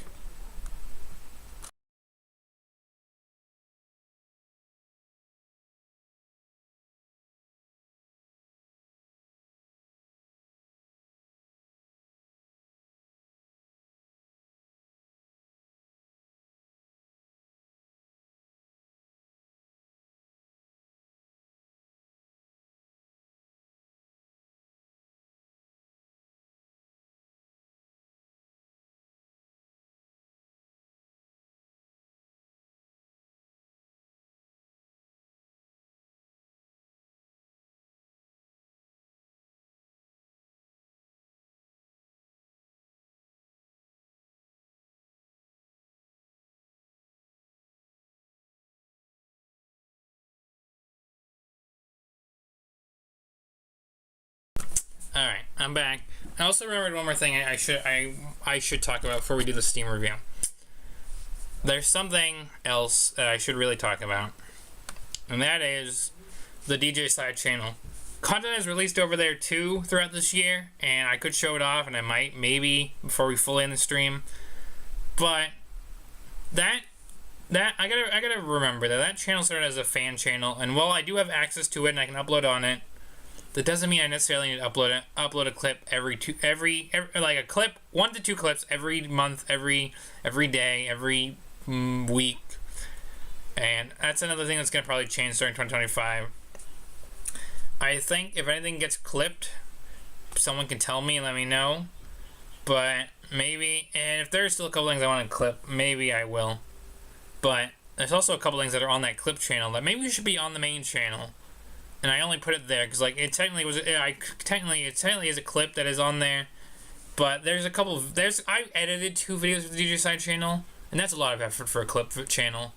Alright, I'm back. I also remembered one more thing I should talk about before we do the Steam review. There's something else that I should really talk about, and that is the DJ side channel. content is released over there too throughout this year, and I could show it off, and I might, maybe, before we fully end the stream. But that I gotta remember that channel started as a fan channel, and while I do have access to it and I can upload on it, that doesn't mean I necessarily need to upload a clip every like a clip, 1 to 2 clips every month, every day, every week. And that's another thing that's gonna probably change starting 2025. I think if anything gets clipped, someone can tell me and let me know. But maybe, and if there's still a couple things I want to clip, maybe I will. But there's also a couple things that are on that clip channel that maybe should be on the main channel, and I only put it there because like it technically is a clip that is on there. But there's a couple of I edited 2 videos for the DJ side channel, and that's a lot of effort for a clip channel.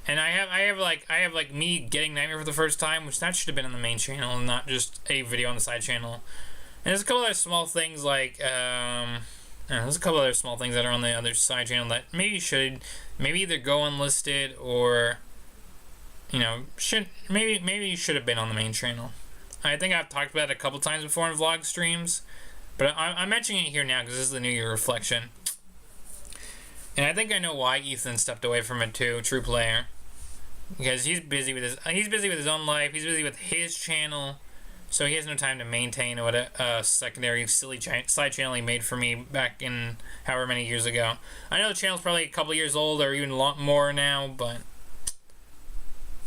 And I have like me getting Nightmare for the first time, which that should have been on the main channel and not just a video on the side channel. And there's a couple other small things like there's a couple other small things that are on the other side channel that maybe either go unlisted or maybe should have been on the main channel. I think I've talked about it a couple times before in vlog streams, but I'm mentioning it here now because this is the New Year reflection. And I think I know why Ethan stepped away from it too, True Player. Because he's busy with his own life, he's busy with his channel, so he has no time to maintain what a secondary silly side channel he made for me back in however many years ago. I know the channel's probably a couple years old or even a lot more now, but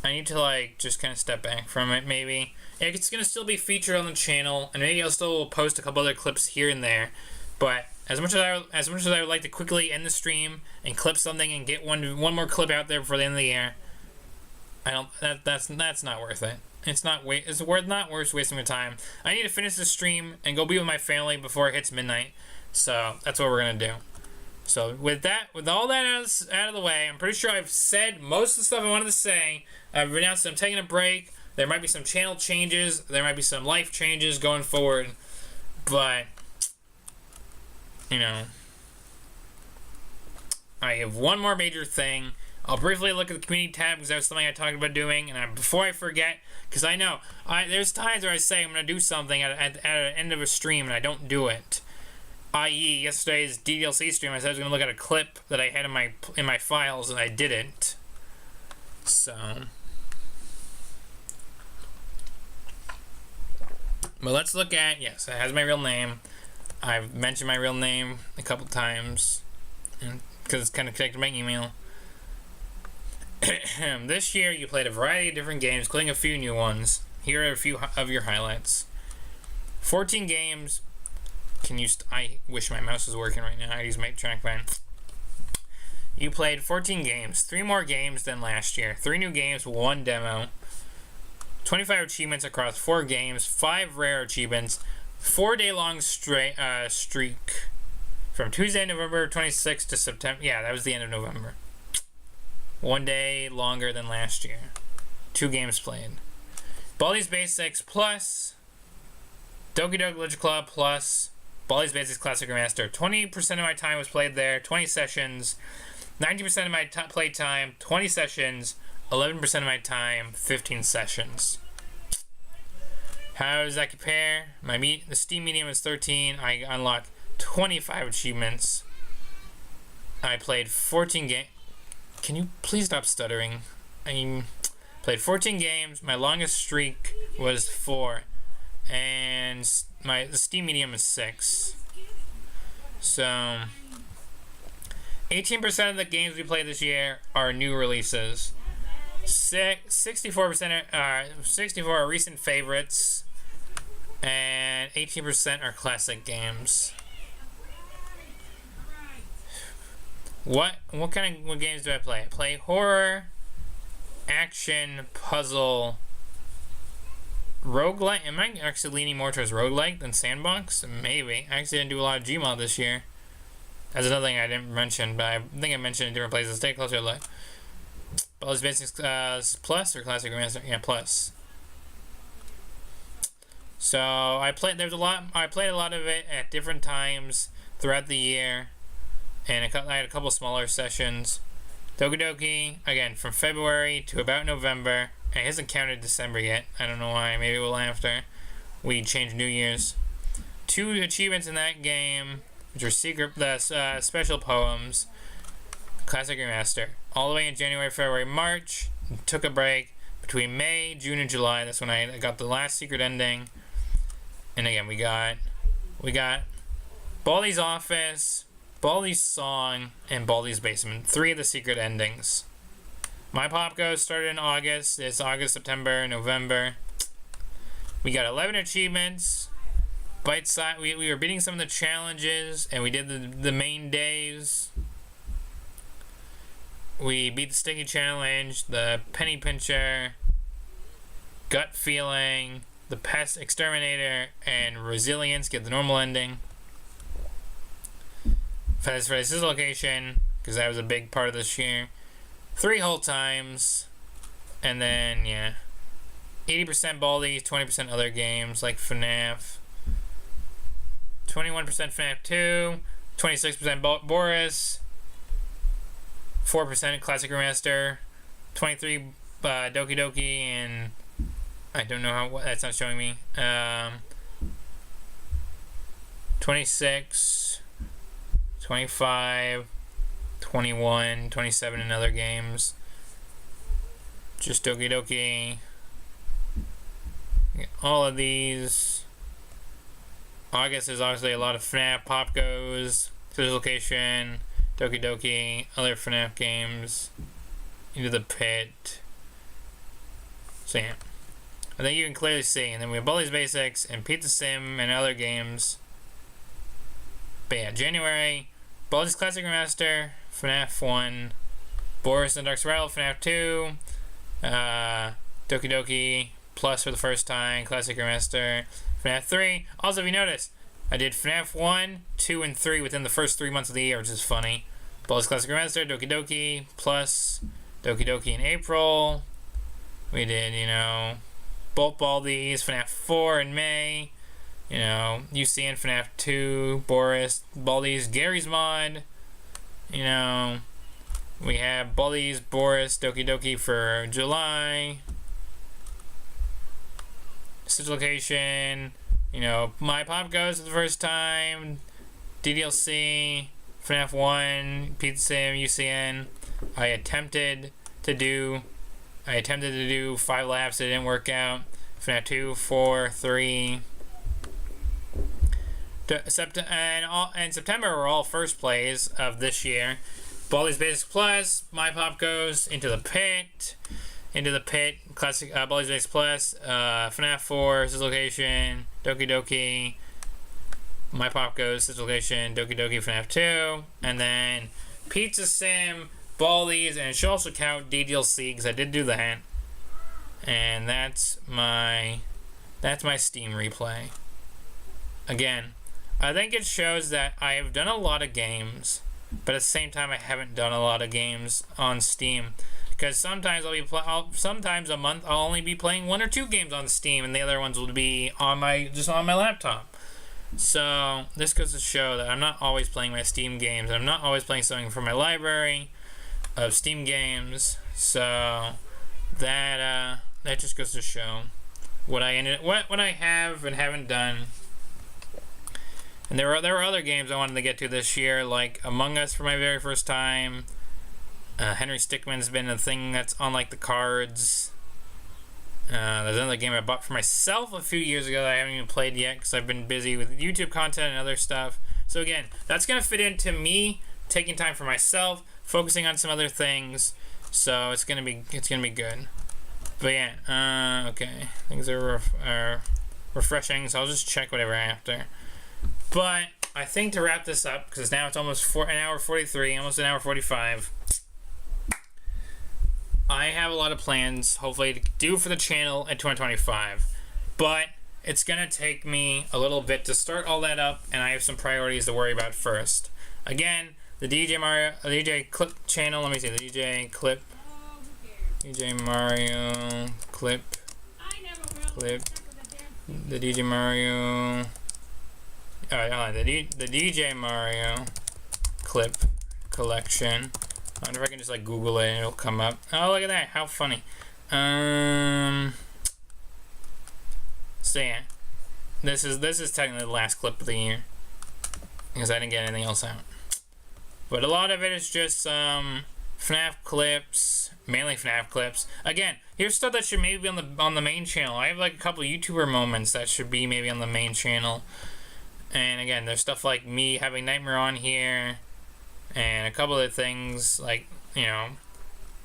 I need to like just kind of step back from it. Maybe it's gonna still be featured on the channel, and maybe I'll still post a couple other clips here and there. But as much as I would like to quickly end the stream and clip something and get one more clip out there before the end of the year, that's not worth it. It's not worth wasting my time. I need to finish the stream and go be with my family before it hits midnight. So that's what we're gonna do. So with all that out of the way, I'm pretty sure I've said most of the stuff I wanted to say. I've announced that I'm taking a break. There might be some channel changes. There might be some life changes going forward. But I have one more major thing. I'll briefly look at the community tab because that was something I talked about doing. And before I forget, because I know there's times where I say I'm going to do something at the end of a stream and I don't do it. I.e., yesterday's DLC stream, I said I was going to look at a clip that I had in my files and I didn't. So, but let's look at, yes, it has my real name. I've mentioned my real name a couple times because it's kind of connected to my email. This year you played a variety of different games, including a few new ones. Here are a few of your highlights. 14 games. I wish my mouse was working right now. I use my trackpad. You played 14 games, 3 more games than last year. 3 new games, 1 demo. 25 achievements across 4 games, 5 rare achievements, 4-day-long streak from Tuesday, November 26th to September. Yeah, that was the end of November. 1 day longer than last year. 2 games played. Baldi's Basics Plus, Doki Doki Literature Club Plus, Baldi's Basics Classic Remaster. 20% of my time was played there, 20 sessions. 90% of my play time, 20 sessions. 11% of my time, 15 sessions. How does that compare? The Steam medium is 13. I unlocked 25 achievements. I played 14 games. Can you please stop stuttering? I played 14 games. My longest streak was 4. And the Steam medium is 6. So 18% of the games we played this year are new releases. 64% are recent favorites, and 18% are classic games. What games do I play? I play horror, action, puzzle, roguelike. Am I actually leaning more towards roguelike than sandbox? Maybe. I actually didn't do a lot of Gmod this year. That's another thing I didn't mention, but I think I mentioned it in different places. Take a closer look. Baldi's Basics Plus or Classic Remaster? Yeah, Plus. So I played a lot of it at different times throughout the year, and I had a couple smaller sessions. Doki Doki, again, from February to about November. It hasn't counted December yet. I don't know why. Maybe it will after. we changed New Year's. 2 achievements in that game, which are special poems, classic remaster. All the way in January, February, March. Took a break between May, June, and July. That's when I got the last secret ending. And again, we got Baldi's Office, Baldi's Song, and Baldi's Basement. 3 of the secret endings. My Pop Goes started in August. It's August, September, November. We got 11 achievements. Bite size. We were beating some of the challenges, and we did the main days. We beat the Sticky Challenge, the Penny Pincher, Gut Feeling, the Pest Exterminator, and Resilience. Get the normal ending. For this location, because that was a big part of this year. 3 whole times. And then, yeah. 80% Baldi, 20% other games like FNAF. 21% FNAF 2. 26% Boris. 4% Classic Remaster. 23 Doki Doki, and I don't know how, that's not showing me. 26, 25, 21, 27 in other games. Just Doki Doki. All of these. August is obviously a lot of FNAF, Pop Goes, Physical Location, Doki Doki, other FNAF games, Into the Pit. So yeah, I think you can clearly see. And then we have Baldi's Basics and Pizza Sim and other games. But yeah, January, Baldi's Classic Remaster, FNAF 1, Boris and Dark Spiral, FNAF 2, Doki Doki Plus for the first time, Classic Remaster, FNAF 3. Also, if you notice, I did FNAF 1, 2, and 3 within the first 3 months of the year, which is funny. Baldi's Classic Remaster, Doki Doki Plus, Doki Doki in April. We did, both Baldi's, FNAF 4 in May. UCN, FNAF 2, Boris, Baldi's, Gary's Mod. We have Baldi's, Boris, Doki Doki for July. Stitch Location, My Pop Goes for the first time, DDLC, FNAF 1, Pizza Sim, UCN. I attempted to do 5 laps, it didn't work out. FNAF 2, 4, 3. And September were all first plays of this year. Baldi's Basics Plus, My Pop Goes, Into the Pit, Classic Baldi's Basics Plus, FNAF 4, Stitch Location, Doki Doki, My Pop Goes, Stitch Location, Doki Doki, FNAF 2, and then Pizza Sim, Baldi's, and it should also count DDLC because I did do that. And that's my Steam replay. Again, I think it shows that I have done a lot of games, but at the same time I haven't done a lot of games on Steam. Because sometimes sometimes a month I'll only be playing 1 or 2 games on Steam, and the other ones will be on my laptop. So this goes to show that I'm not always playing my Steam games. I'm not always playing something from my library of Steam games. So that just goes to show what I have and haven't done. And there were other games I wanted to get to this year, like Among Us for my very first time. Henry Stickmin's been a thing that's on like the cards. There's another game I bought for myself a few years ago that I haven't even played yet because I've been busy with YouTube content and other stuff. So again, that's gonna fit into me taking time for myself, focusing on some other things. So it's gonna be good. But yeah, okay, things are refreshing. So I'll just check whatever after. But I think to wrap this up, because now it's almost an hour 43, almost an hour 45. I have a lot of plans, hopefully, to do for the channel in 2025. But it's going to take me a little bit to start all that up, and I have some priorities to worry about first. Again, the DJ Clip channel, let me see, the DJ Mario Clip, the DJ Mario... Alright, the DJ Mario Clip Collection. I wonder if I can just like Google it and it'll come up. Oh, look at that! How funny. So yeah, this is technically the last clip of the year because I didn't get anything else out. But a lot of it is just FNAF clips, mainly FNAF clips. Again, here's stuff that should maybe be on the main channel. I have like a couple of YouTuber moments that should be maybe on the main channel. And again, there's stuff like me having Nightmare on here, and a couple of things like, you know,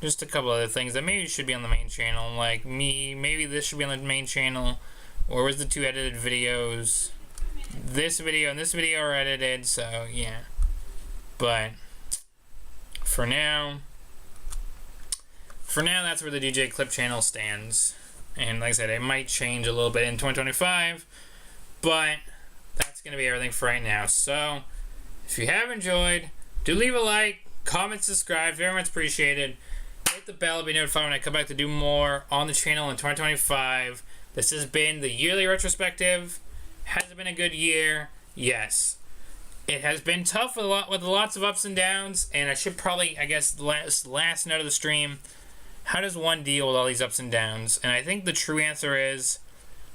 just a couple other things that maybe should be on the main channel. Like maybe this should be on the main channel, or was the 2 edited videos? This video and this video are edited, so yeah. But for now, that's where the DJ Clip channel stands. And like I said, it might change a little bit in 2025, but that's going to be everything for right now. So, if you have enjoyed, do leave a like, comment, subscribe, very much appreciated. Hit the bell to be notified when I come back to do more on the channel in 2025. This has been the yearly retrospective. Has it been a good year? Yes. It has been tough with lots of ups and downs, and I should probably, I guess, last note of the stream, how does one deal with all these ups and downs? And I think the true answer is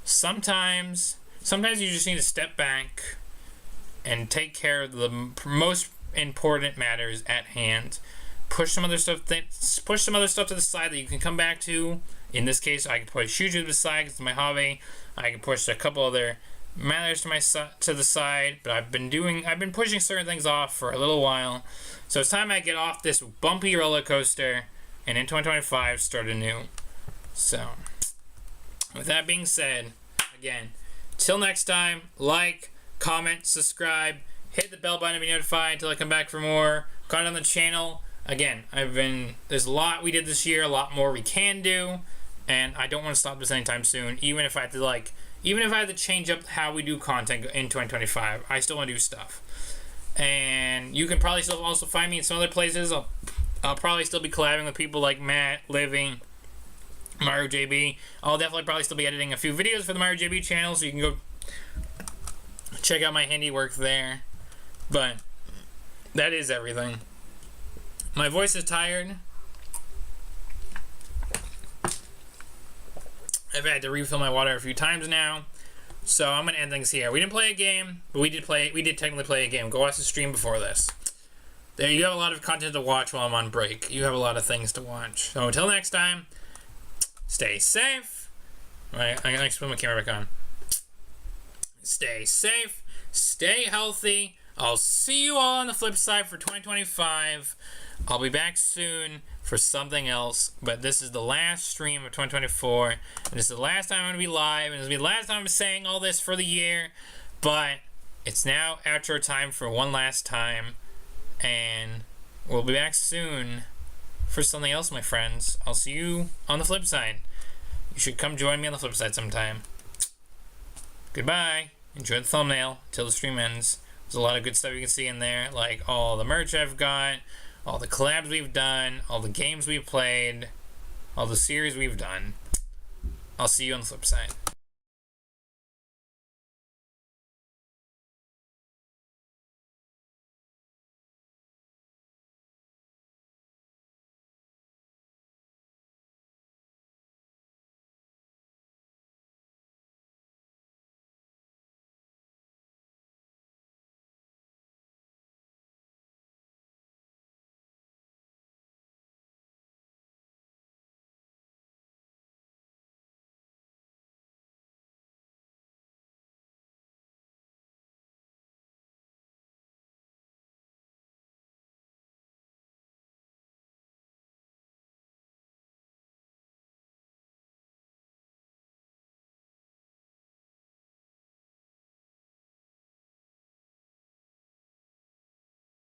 sometimes you just need to step back and take care of the most important matters at hand. Push some other stuff to the side that you can come back to. In this case, I can push YouTube to the side because it's my hobby. I can push a couple other matters to the side, but I've been pushing certain things off for a little while. So it's time I get off this bumpy roller coaster and in 2025 start anew. So with that being said, again, till next time, like, comment, subscribe, hit the bell button to be notified until I come back for more content on the channel. Again, there's a lot we did this year, a lot more we can do, and I don't want to stop this anytime soon. Even if I have to change up how we do content in 2025, I still want to do stuff. And you can probably still also find me in some other places. I'll probably still be collabing with people like Matt, Living, Mario JB. I'll definitely probably still be editing a few videos for the Mario JB channel, so you can go check out my handiwork there. But that is everything. My voice is tired. I've had to refill my water a few times now, so I'm gonna end things here. We didn't play a game, but we did technically play a game. Go watch the stream before this. There, you have a lot of content to watch while I'm on break. You have a lot of things to watch. So until next time, stay safe. Right, I'm gonna put my camera back on. Stay safe, stay healthy. I'll see you all on the flip side for 2025. I'll be back soon for something else, but this is the last stream of 2024, and this is the last time I'm going to be live, and this will be the last time I'm saying all this for the year, but it's now outro time for one last time, and we'll be back soon for something else, my friends. I'll see you on the flip side. You should come join me on the flip side sometime. Goodbye. Enjoy the thumbnail till the stream ends. There's a lot of good stuff you can see in there, like all the merch I've got, all the collabs we've done, all the games we've played, all the series we've done. I'll see you on the flip side.